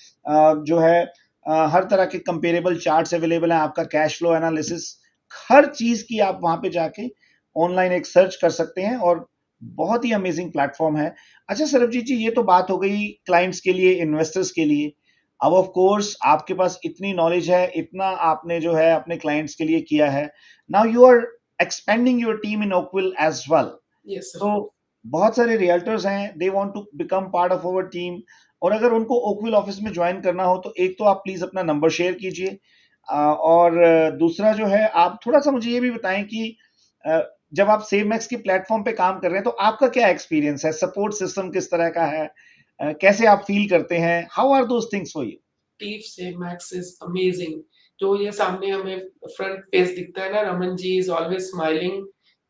जो है हर तरह के कंपेरेबल चार्ट्स अवेलेबल हैं, आपका कैश फ्लो एनालिसिस, हर चीज की आप वहां पे जाके ऑनलाइन एक सर्च कर सकते हैं, और बहुत ही अमेजिंग प्लेटफॉर्म है। अच्छा सरबजीत जी, ये तो बात हो गई क्लाइंट्स के लिए, इन्वेस्टर्स के लिए। अब ऑफ कोर्स आपके पास इतनी नॉलेज है, इतना आपने जो है अपने क्लाइंट्स के लिए किया है, now you are expanding your team in Oakville as well. Yes, of तो course. बहुत सारे रियल्टर्स हैं, they want to become part of our team, और अगर उनको ओकविल ऑफिस में ज्वाइन करना हो तो एक तो आप प्लीज अपना नंबर शेयर कीजिए, और दूसरा जो है आप थोड़ा सा मुझे ये भी बताएं कि अ, जब आप सेव मैक्स के प्लेटफॉर्म पे काम कर रहे हैं तो आपका क्या एक्सपीरियंस है, सपोर्ट सिस्टम किस तरह का है, कैसे आप फील करते हैं, how are those things for you? टीफ से मैक्स इज अमेजिंग। जो ये सामने हमें फ्रंट फेस दिखता है ना, Raman ji is always smiling,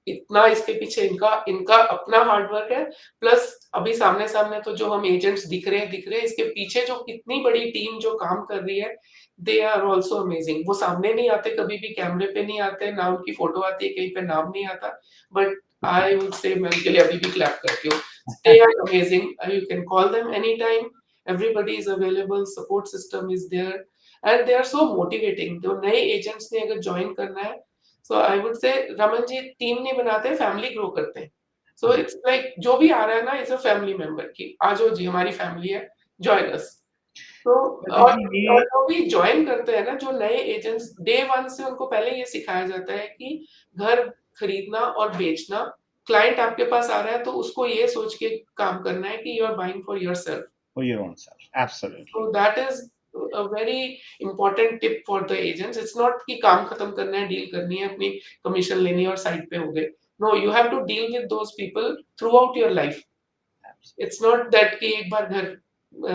इतना इसके पीछे इनका इनका अपना हार्ड वर्क है। प्लस अभी सामने सामने तो जो हम एजेंट्स दिख रहे हैं इसके पीछे जो कितनी बड़ी टीम जो काम कर रही है, दे आर ऑल्सो अमेजिंग। वो सामने नहीं आते, कभी भी कैमरे पे नहीं आते, ना उनकी फोटो आती है, कहीं पे नाम नहीं आता, बट आई वुड से मैं उनके लिए अभी भी क्लैप करती हूँ। They are amazing, you can call them any time, everybody is available, support system is there, and they are so motivating। जो नए एजेंट्स ने अगर ज्वाइन करना है, सो I would say Raman ji team नहीं बनाते, फैमिली ग्रो करते हैं। सो इट्स लाइक जो भी आ रहा है ना, इज अ फैमिली मेंबर की आ जाओ जी, हमारी फैमिली है, जॉइन अस। तो प्रदीप जी और ये, जो भी ज्वाइन करते हैं ना, जो नए एजेंट्स, डे वन से उनको पहले ये सिखाया जाता है कि घर खरीदना और बेचना, क्लाइंट आपके पास आ रहा है तो उसको ये सोच के काम करना है कि you are buying for yourself. For your own self, absolutely. So that is a very important tip for the agents. It's not कि काम खत्म करना है, डील करनी है, अपनी कमीशन लेनी है और साइड पे हो गए। No, you have to deal with those people throughout your life. It's not that कि एक बार घर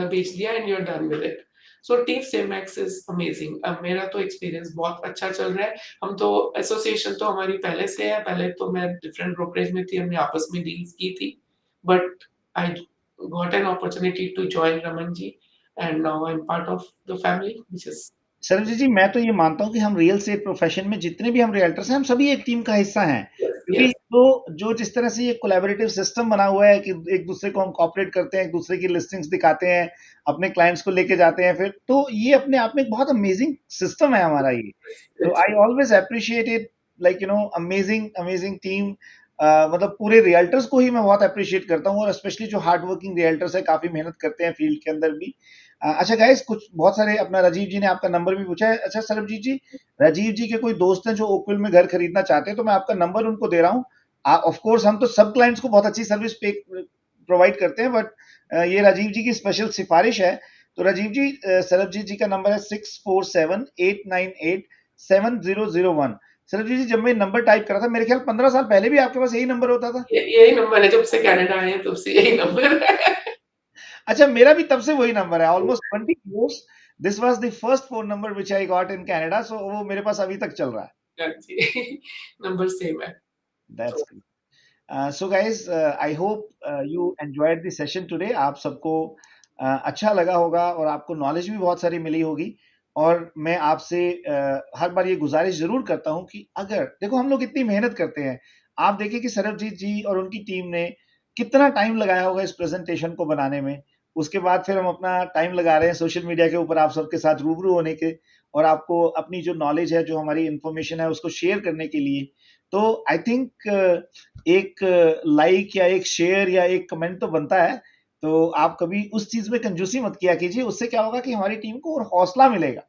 बेच दिया and you're done with it. So टीफ सेमेक्स is amazing। अब मेरा तो एक्सपीरियंस बहुत अच्छा चल रहा है। हम तो एसोसिएशन तो हमारी पहले से है, पहले तो मैं डिफरेंट ब्रोकरेज में थी, हमने आपस में डील्स की थी, but I got an opportunity to join Raman ji, and now I'm part of the family, which is Sarabjit ji, मैं तो ये मानता हूँ कि हम रियल एस्टेट प्रोफेशन में जितने भी हम रियल्टर्स हैं, हम सभी एक टीम का हिस्सा हैं, yes, क्योंकि yes, तो जो जिस तरह से ये कोलैबोरेटिव सिस्टम बना हुआ है कि एक दूसरे को हम कॉपरेट करते हैं, एक दूसरे की लिस्टिंग्स दिखाते हैं, अपने क्लाइंट्स को लेके जाते हैं, फिर तो ये अपने आप में एक बहुत अमेजिंग सिस्टम है हमारा ये। तो it's I always appreciate it, like amazing amazing team. मतलब पूरे रियल्टर्स को ही मैं बहुत अप्रिशिएट करता हूँ, और स्पेशली जो हार्ड वर्किंग रियल्टर्स है, काफी मेहनत करते हैं फील्ड के अंदर भी। अच्छा गाइस, कुछ बहुत सारे, अपना राजीव जी ने आपका नंबर भी पूछा है। अच्छा सरबजीत जी, राजीव जी के कोई दोस्त हैं जो ओकविल में घर खरीदना चाहते हैं, तो मैं आपका नंबर उनको दे रहा हूँ। ऑफ कोर्स हम तो सब क्लाइंट्स को बहुत अच्छी सर्विस पे प्रोवाइड करते हैं, बट ये राजीव जी की स्पेशल सिफारिश है। तो राजीव जी, सरबजीत जी का नंबर है 6478987001। सरबजीत जी, जब मैं नंबर टाइप करा था, मेरे ख्याल 15 साल पहले भी आपके पास यही नंबर होता था। यही नंबर है, जब से कनाडा आए हैं तब से यही नंबर है। अच्छा, मेरा भी तब से वही नंबर है, almost 20 years। This was the first phone number which I got in Canada, so वो मेरे पास अभी तक चल रहा है। हाँ जी, नंबर सेम है। That's good. So guys, I hope you enjoyed the session today. आप सबको अच्छा लगा होगा, और आपको नॉलेज भी बहुत सारी मिली होगी। और मैं आपसे हर बार ये गुजारिश जरूर करता हूँ कि अगर देखो, हम लोग इतनी मेहनत करते हैं, आप देखिए कि सरबजीत जी और उनकी टीम ने कितना टाइम लगाया होगा इस प्रेजेंटेशन को बनाने में। उसके बाद फिर हम अपना टाइम लगा रहे हैं सोशल मीडिया के ऊपर आप सबके साथ रूबरू होने के, और आपको अपनी जो नॉलेज है, जो हमारी इंफॉर्मेशन है, उसको शेयर करने के लिए। तो आई थिंक एक लाइक या एक शेयर या एक कमेंट तो बनता है। तो आप कभी उस चीज में कंजूसी मत किया कीजिए, उससे क्या होगा कि हमारी टीम को और हौसला मिलेगा,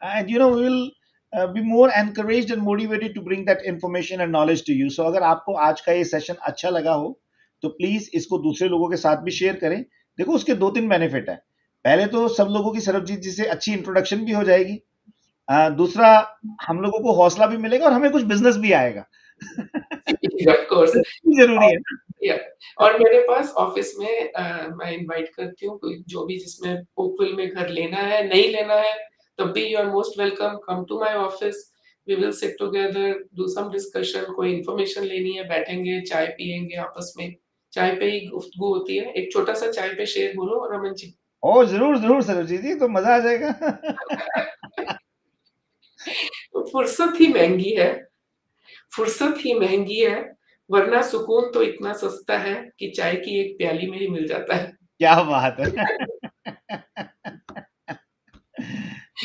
and we will be more encouraged and motivated to bring that information and knowledge to you. So अगर आपको आज का ये सेशन अच्छा लगा हो, तो प्लीज इसको दूसरे लोगों के साथ भी शेयर करें। देखो उसके दो तीन बेनिफिट है। पहले तो सब लोगों की सरबजीत जी से अच्छी इंट्रोडक्शन भी हो जाएगी। दूसरा, हम लोगों को हौसला भी मिलेगा और हमें कुछ बिजनेस भी आएगा। Of course. जरूरी और है। या और मेरे पास ऑफिस में मैं इनवाइट करती हूँ कोई जो भी जिसमें ओकविल में घर लेना है नहीं लेना है, तब भी you are most welcome, come to my office, we will sit together, do some discussion, कोई इंफॉर्मेशन लेनी है बैठेंगे चाय पियेंगे आपस में, चाय पे ही गुफ्तगू होती है। एक छोटा सा चाय पे शेर बोलो रमन जी। ओ जरूर जरूर सरबजीत जी, तो मजा आ जाएगा। तो फुर्सत ही महंगी है, फुर्सत ही महंगी है, वरना सुकून तो इतना सस्ता है कि चाय की एक प्याली में ही मिल जाता है। क्या बात है।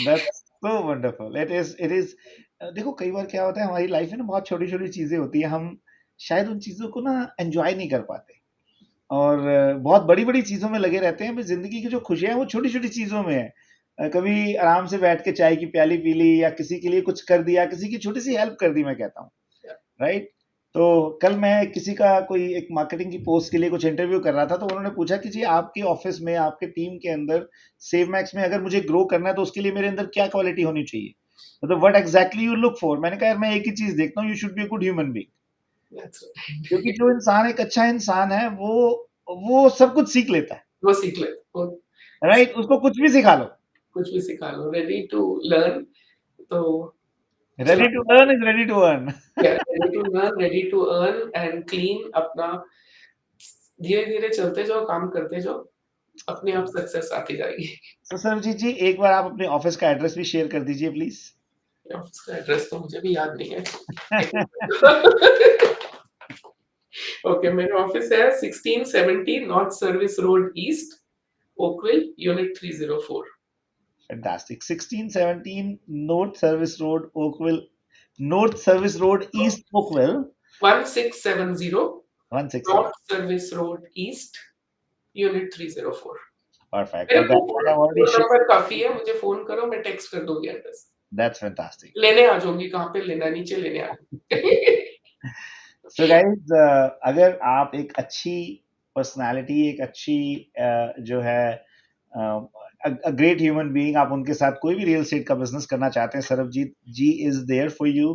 That's so wonderful. It is देखो कई बार क्या होता है हमारी लाइफ में ना, बहुत छोटी छोटी चीजें होती है, हम शायद उन चीजों को ना एंजॉय नहीं कर पाते, और बहुत बड़ी बड़ी चीजों में लगे रहते हैं। हमें जिंदगी की जो खुशियां हैं वो छोटी छोटी चीजों में है। कभी आराम से बैठ के चाय की प्याली पी ली, या किसी के लिए कुछ कर दिया, किसी की छोटी सी हेल्प कर दी, मैं कहता हूँ, राइट। तो कल मैं किसी का कोई एक मार्केटिंग की पोस्ट के लिए कुछ इंटरव्यू कर रहा था, तो उन्होंने पूछा कि जी आपके ऑफिस में, आपके टीम के अंदर, सेव मैक्स में अगर मुझे ग्रो करना है तो उसके लिए मेरे अंदर क्या क्वालिटी होनी चाहिए, मतलब what exactly you look for. मैंने कहा यार मैं एक ही चीज देखता हूँ, you should be a good human being. That's क्योंकि right. जो इंसान एक अच्छा इंसान है वो सब कुछ सीख लेता है, वो सीख ले वो राइट, उसको कुछ भी सिखा लो। कुछ भी सिखा लो, रेडी टू लर्न। तो चलो, ready to learn is ready to earn. Ready to learn, ready to earn and clean अपना, धीरे धीरे चलते जाओ, काम करते जाओ, अपने आप सक्सेस आती जाएगी। तो सरजीत जी एक बार आप अपने ऑफिस का एड्रेस भी शेयर कर दीजिए प्लीज। ऑफिस का एड्रेस तो मुझे भी याद नहीं है। ओके, मेरा ऑफिस है 1670 north service road east, Oakville, unit 304। Fantastic. 1617 North Service Road, Oakville. North Service Road, East Oakville. 1670 167. North service road east, unit 304। Perfect. मेरे Well, को I have already phone shared. Number काफी है, मुझे phone करो, मैं text कर दूंगी address. That's fantastic. लेने आ जाऊंगी, कहाँ पे लेना, नीचे लेने आ जाऊंगी। So guys, अगर आप एक अच्छी पर्सनालिटी, एक अच्छी जो है ग्रेट ह्यूमन बीइंग, आप उनके साथ कोई भी रियल एस्टेट का बिजनेस करना चाहते हैं, Sarabjit ji is there for you.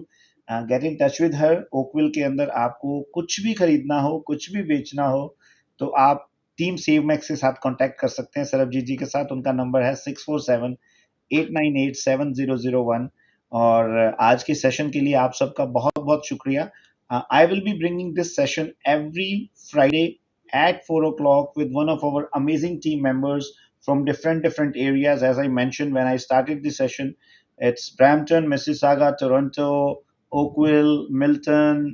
Get in touch with her. Oakville के अंदर आपको कुछ भी खरीदना हो, कुछ भी बेचना हो, तो आप टीम सेव मैक्स के साथ कांटेक्ट कर सकते हैं सरबजीत जी के साथ। उनका नंबर है 647-898-7001। और आज के सेशन के लिए आप सबका बहुत बहुत शुक्रिया। I will be bringing this session every Friday at 4 o'clock with one of our amazing team members from different areas. As I mentioned when I started the session, it's Brampton, Mississauga, Toronto, Oakville, Milton,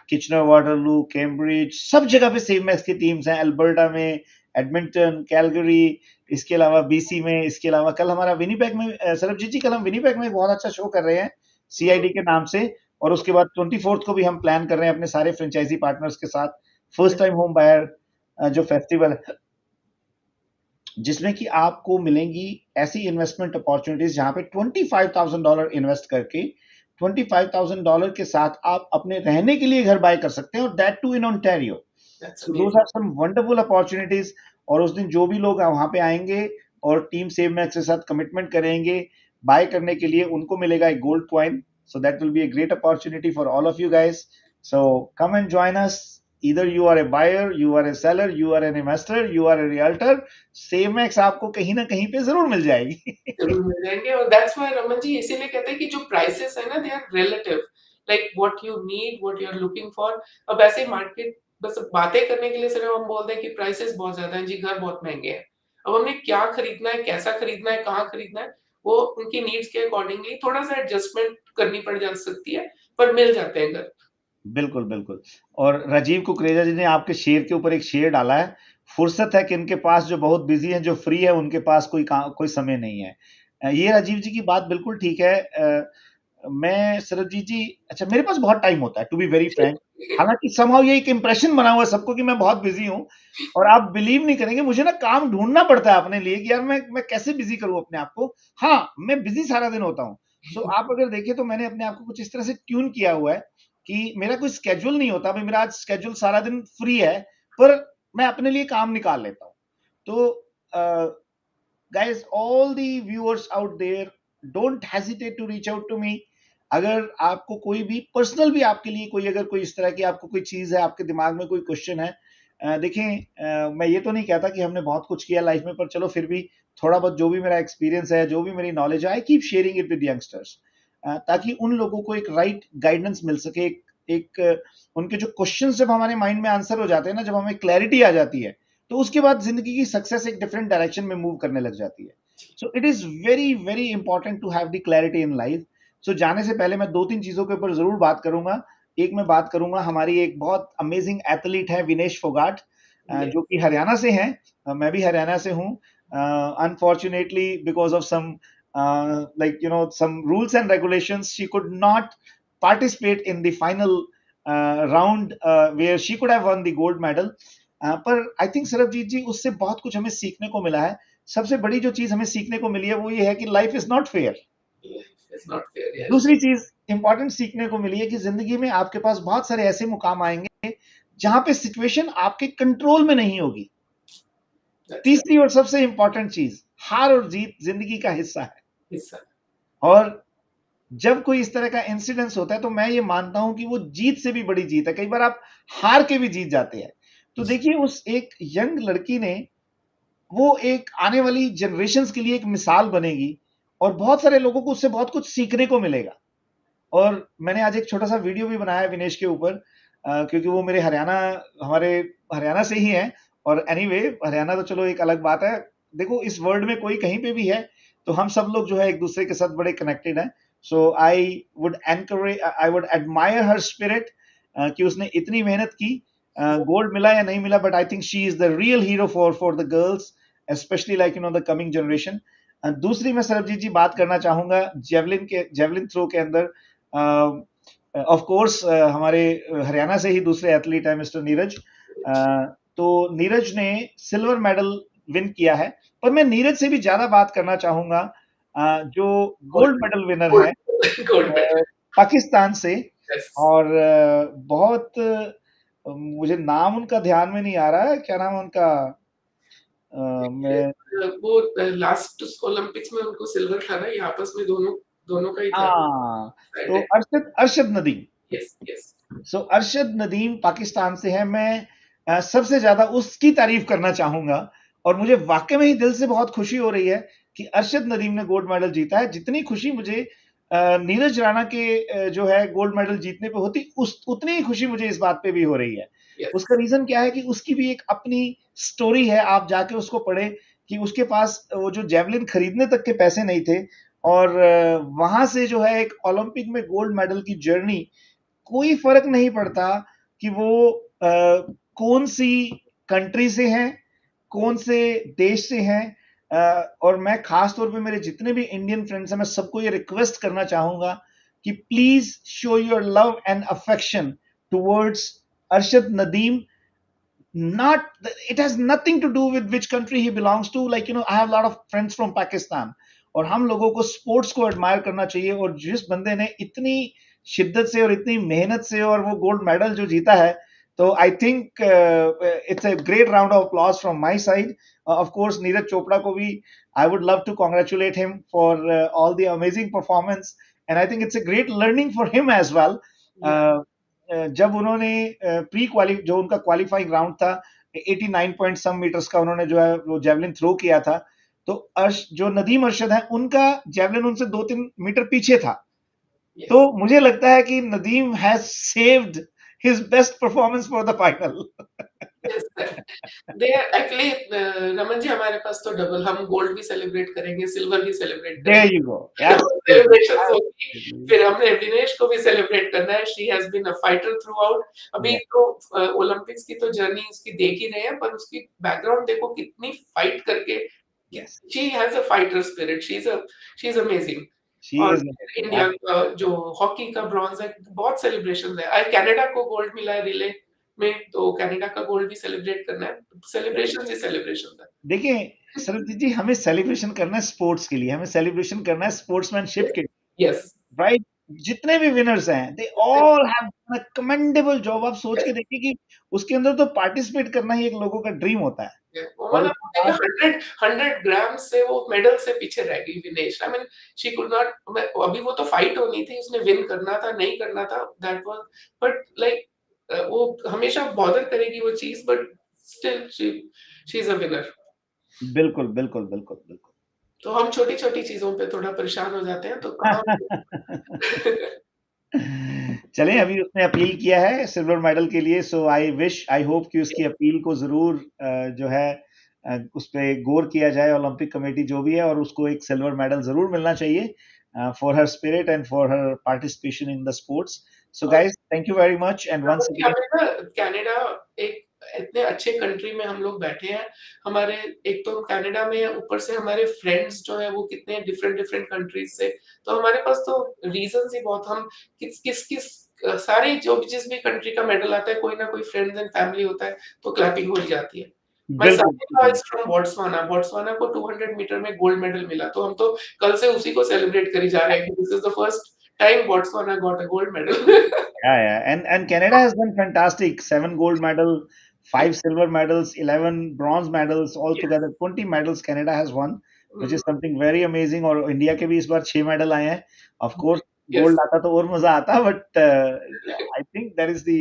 Kitchener, Waterloo, Cambridge, सब जगह पे save max की teams हैं। Alberta में, Edmonton, Calgary, इसके अलावा BC में, इसके अलावा कल हमारा विनीपेग में, सरबजीत जी कल हम विनीपेग में एक बहुत अच्छा शो कर रहे हैं सीआईडी के नाम से। और उसके बाद 24th को भी हम प्लान कर रहे हैं अपने सारे फ्रेंचाइजी पार्टनर्स के साथ, फर्स्ट टाइम होम बायर जो फेस्टिवल है, जिसमें कि आपको मिलेंगी ऐसी इन्वेस्टमेंट अपॉर्चुनिटीज जहां पे $25,000 इन्वेस्ट करके $25,000 के साथ आप अपने रहने के लिए घर बाय कर सकते हैं, और that too in Ontario. That's so those are amazing. Some wonderful opportunities. और उस दिन जो भी लोग वहां पे आएंगे और टीम सेव मैक्स के साथ कमिटमेंट करेंगे बाय करने के लिए, उनको मिलेगा एक gold coin. So that will be a great opportunity for all of you guys. So come and join us. Either you are a buyer, you are a seller, you are an investor, you are a realtor. Save Max आपको कहीं ना कहीं पे जरूर मिल जाएगी। जरूर मिल जाएंगे, और दैट्स व्हाई रमन जी इसीलिए कहते हैं कि जो प्राइसेस है ना, they are relative, like what you need, what you are looking for. अब ऐसे मार्केट बस बातें करने के लिए सिर्फ हम बोल दें कि प्राइसेस बहुत ज्यादा हैं जी, घर बहुत महंगे हैं। अब हमने क्या खरीदना है, कैसा खरीदना है, कहाँ खरीदना है, वो उनकी नीड्स के अकॉर्डिंगली थोड़ा सा एडजस्टमेंट करनी पड़ जा सकती है, पर मिल जाते हैं घर। बिल्कुल बिल्कुल। और राजीव कुकरेजा जी ने आपके शेर के ऊपर एक शेर डाला है, फुर्सत है किनके पास जो बहुत बिजी हैं, जो फ्री है उनके पास कोई समय नहीं है। ये राजीव जी की बात बिल्कुल ठीक है। मैं सरबजीत जी, अच्छा मेरे पास बहुत टाइम होता है टू बी वेरी फ्रैंक। हालांकि समहाउ ये एक इंप्रेशन बना हुआ है सबको कि मैं बहुत बिजी हूँ, और आप बिलीव नहीं करेंगे, मुझे ना काम ढूंढना पड़ता है अपने लिए कि यार मैं कैसे बिजी करूँ अपने आप को। हाँ, मैं बिजी सारा दिन होता हूँ। सो आप अगर देखें तो मैंने अपने आप को कुछ इस तरह से ट्यून किया हुआ है कि मेरा कोई स्केड्यूल नहीं होता भाई, मेरा आज स्केड्यूल सारा दिन फ्री है, पर मैं अपने लिए काम निकाल लेता हूँ। तो guys, all the viewers out there, don't hesitate to reach out to me. अगर आपको कोई भी पर्सनल भी आपके लिए कोई अगर कोई इस तरह की आपको कोई चीज है, आपके दिमाग में कोई क्वेश्चन है, देखें, मैं ये तो नहीं कहता कि हमने बहुत कुछ किया लाइफ में, पर चलो फिर भी थोड़ा बहुत जो भी मेरा एक्सपीरियंस है, जो भी मेरी नॉलेज है, I keep sharing it with youngsters, ताकि उन लोगों को एक राइट गाइडेंस मिल सके, उनके जो क्वेश्चन जब हमारे माइंड में आंसर हो जाते हैं ना, जब हमें क्लैरिटी आ जाती है, तो उसके बाद जिंदगी की सक्सेस एक डिफरेंट डायरेक्शन में मूव करने लग जाती है। So it is very very important to have the clarity in life. So जाने से पहले मैं दो तीन चीजों के ऊपर जरूर बात करूंगा। एक मैं बात करूंगा, हमारी एक बहुत अमेजिंग एथलीट है विनेश फोगाट, जो Yes. कि हरियाणा से हैं। मैं भी हरियाणा से हूँ। Unfortunately because of some like some rules and regulations, she could not participate in the final round where she could have won the gold medal. पर आई थिंक सरबजीत जी, उससे बहुत कुछ हमें सीखने को मिला है। सबसे बड़ी जो चीज हमें सीखने को मिली है वो ये है कि life is not fair. It's not fair. Yes. दूसरी चीज इंपॉर्टेंट सीखने को मिली है कि जिंदगी में आपके पास बहुत सारे ऐसे मुकाम आएंगे जहां पे सिचुएशन आपके कंट्रोल में नहीं होगी। That's right. तीसरी और सबसे इंपॉर्टेंट चीज, हार और जीत जिंदगी का हिस्सा है। Yes, sir. और जब कोई इस तरह का इंसिडेंस होता है तो मैं ये मानता हूं कि वो जीत से भी बड़ी जीत है। कई बार आप हार के भी जीत जाते हैं। तो देखिए, उस एक यंग लड़की ने, वो एक आने वाली जनरेशन्स के लिए एक मिसाल बनेगी, और बहुत सारे लोगों को उससे बहुत कुछ सीखने को मिलेगा। और मैंने आज एक छोटा सा वीडियो भी बनाया विनेश के ऊपर, क्योंकि वो मेरे हमारे हरियाणा से ही हैं। और एनीवे, हरियाणा तो चलो एक अलग बात है। देखो, इस वर्ल्ड में कोई कहीं पे भी है, तो हम सब लोग जो है एक दूसरे के साथ बड़े कनेक्टेड हैं। So I would admire her spirit, कि उसने इतनी मेहनत की। गोल्ड मिला या नहीं मिला, but I think she is the real hero for the girls, specially like the coming generation. दूसरी मैं सरबजीत जी बात करना चाहूंगा जेवलिन थ्रो के अंदर। ऑफ कोर्स हमारे हरियाणा से ही दूसरे एथलीट है मिस्टर नीरज। तो नीरज ने सिल्वर मेडल विन किया है, पर मैं नीरज से भी ज्यादा बात करना चाहूंगा जो Gold. Gold medal winner Gold. है Gold medal. पाकिस्तान से। Yes. और बहुत मुझे नाम उनका ध्यान में नहीं आ रहा है, क्या नाम है उनका? मैं वो लास्ट ओलंपिक्स में उनको सिल्वर था ना, ये आपस में दोनों दोनों का ही था। हाँ, तो Decided. Arshad Nadeem. Yes, yes. सो अरशद नदीम पाकिस्तान से है। मैं सबसे ज्यादा उसकी तारीफ करना चाहूंगा, और मुझे वाकई में ही दिल से बहुत खुशी हो रही है कि अरशद नदीम ने गोल्ड मेडल जीता है। जितनी खुशी मुझे नीरज राणा के जो है गोल्ड मेडल जीतने पे होती, उस उतनी ही खुशी मुझे इस बात पे भी हो रही है। उसका Yes. रीजन क्या है कि उसकी भी एक अपनी स्टोरी है। आप जाके उसको पढ़े कि उसके पास वो जो जेवलिन खरीदने तक के पैसे नहीं थे, और वहां से जो है एक ओलंपिक में गोल्ड मेडल की जर्नी, कोई फर्क नहीं पड़ता कि वो कौन सी कंट्री से हैं, कौन से देश से हैं। और मैं खास तौर पे मेरे जितने भी इंडियन फ्रेंड्स हैं, मैं सबको ये रिक्वेस्ट करना चाहूंगा कि please show your love and affection towards Arshad Nadeem. Not, it has nothing to do with which country he belongs to. Like, I have a lot of friends from Pakistan, और हम लोगों को स्पोर्ट्स को एडमायर करना चाहिए। और जिस बंदे ने इतनी शिद्दत से और इतनी मेहनत से और वो गोल्ड मेडल जो जीता है, तो I think it's a great round of applause from my side. Of course Neeraj Chopra को भी I would love to congratulate him for all the amazing performance, and I think it's a great learning for him as well. Yeah. जब उन्होंने pre क्वाली जो उनका qualifying round था, 89 point सम metres का उन्होंने जो है वो जेवलिन थ्रो किया था, तो जो नदीम अरशद है, उनका जेवलिन उनसे 2-3 मीटर पीछे था। तो Yes. मुझे लगता है कि Nadeem has saved his best performance for the final. Yes, sir. They are actually, Raman ji, हमारे पास तो डबल, हम गोल्ड भी सेलिब्रेट करेंगे, सिल्वर भी सेलिब्रेट देयर करेंगे। You go. एब्सोल्युटली, सेलिब्रेशंस होगी। एब्सोल्युटली। फिर हमने विनेश को भी सेलिब्रेट करना है। She has been a fighter throughout. अभी यस, तो ओलंपिक्स की तो जर्नी उसकी देख ही रहे हैं, पर उसकी बैकग्राउंड देखो कितनी फाइट करके। Yes, she has a fighter spirit. She is amazing. She और इज। इंडिया का जो हॉकी का ब्रॉन्ज है, बहुत सेलिब्रेशन है। कनाडा को गोल्ड मिला है रिले में, तो कनाडा का गोल्ड भी सेलिब्रेट करना है। सेलिब्रेशन ही सेलिब्रेशन है। देखिए सरजीत जी, हमें सेलिब्रेशन करना है स्पोर्ट्स के लिए, हमें सेलिब्रेशन करना है स्पोर्ट्समैनशिप के लिए, यस। राइट? जितने भी विनर्स हैं they all have commendable job. आप सोच के देखिए कि उसके अंदर तो पार्टिसिपेट करना ही एक लोगों का ड्रीम होता है। वो और मतलब उसके देखिए बाद 100 ग्राम से वो मेडल से पीछे रह गई Vinesh. I mean she could not, अभी वो तो फाइट होनी थी, उसने विन करना था, नहीं करना था, दैट वाज, बट लाइक वो हमेशा बॉदर करेगी वो चीज, but still she is a winner. बिल्कुल बिल्कुल बिल्कुल बिल्कुल। तो हम छोटी छोटी चीजों पे थोड़ा परेशान हो जाते हैं, तो कहाँ चलें, अभी उसने अपील किया है सिल्वर मेडल के लिए, सो आई विश आई होप कि उसकी अपील को ज़रूर जो है उस पे गौर किया जाए ओलंपिक कमेटी जो भी है, और उसको एक सिल्वर मेडल ज़रूर मिलना चाहिए for her spirit and for her participation in the sports. So और guys, thank you very much and once क्या अगेन। ना, कनाडा एक इतने अच्छे कंट्री में हम लोग बैठे हैं। हमारे एक तो हम कनाडा में हैं, ऊपर से हमारे फ्रेंड्स जो है वो कितने डिफरेंट डिफरेंट कंट्रीज से, तो हमारे पास तो रीजंस ही बहुत। हम किस किस किस सारे जो भी जिस भी कंट्री का मेडल आता है, कोई ना कोई फ्रेंड्स एंड फैमिली होता है, तो क्लैपिंग हो ही जाती है। माय सन बिल्कुल इन लॉ बिल्कुल। Is from Botswana. बोट्सवाना को 200 मीटर में गोल्ड मेडल मिला, तो हम तो कल से उसी को सेलिब्रेट करी जा रहे हैं कि this is the first time Botswana got a gold medal. Yeah, yeah. And Canada has done fantastic. 7 gold medal, 5 silver medals, 11 bronze medals, altogether 20 medals Canada has won, which is something very amazing. और India के भी इस बार 6 medal आए हैं. Of course, yes, gold आता तो और मजा आता, but I think that is the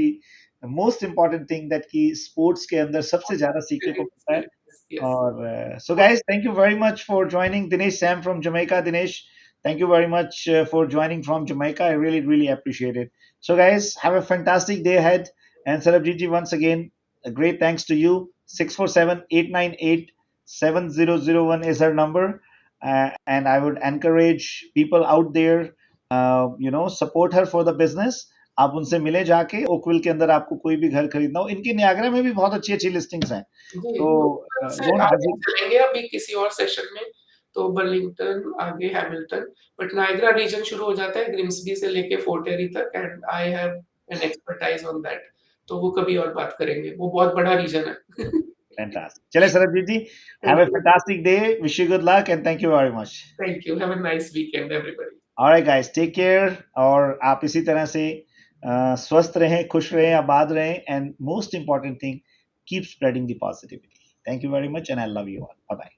most important thing that कि स्पोर्ट्स के अंदर सबसे ज्यादा सीखने को मिलता है. yes. Or so, guys, thank you very much for joining. Dinesh Sam from Jamaica. Dinesh, thank you very much for joining from Jamaica. I really, really appreciate it. So, guys, have a fantastic day ahead. And Sarabjit ji, once again, a great thanks to you. 647-898-7001 is her number. And I would encourage people out there, support her for the business. आप उनसे मिले जाके, Oakville के अंदर आपको कोई भी घर खरीदना हो, इनके नियाग्रा में भी बहुत अच्छी अच्छी लिस्टिंग्स हैं, जी, तो लोकल से डोंट आगे हेजिटेट. चलेंगे अभी किसी और सेशन में, तो बर्लिंगटन, आगे हैमिल्टन, बट नायग्रा रीजन शुरू हो जाता है ग्रिम्सबी से लेके फोर्ट एरी तक, and I have an expertise on that. तो वो कभी और बात करेंगे, वो बहुत बड़ा रीजन है। Fantastic. चले सरबजीत जी, have thank a you, fantastic day. Wish you good luck and thank you very much. Thank you, have a nice weekend everybody. All right guys, take care. और आप इसी तरह से स्वस्थ रहें, खुश रहें, आबाद रहें, and most important thing, keep spreading the positivity. Thank you very much and I love you all. Bye bye.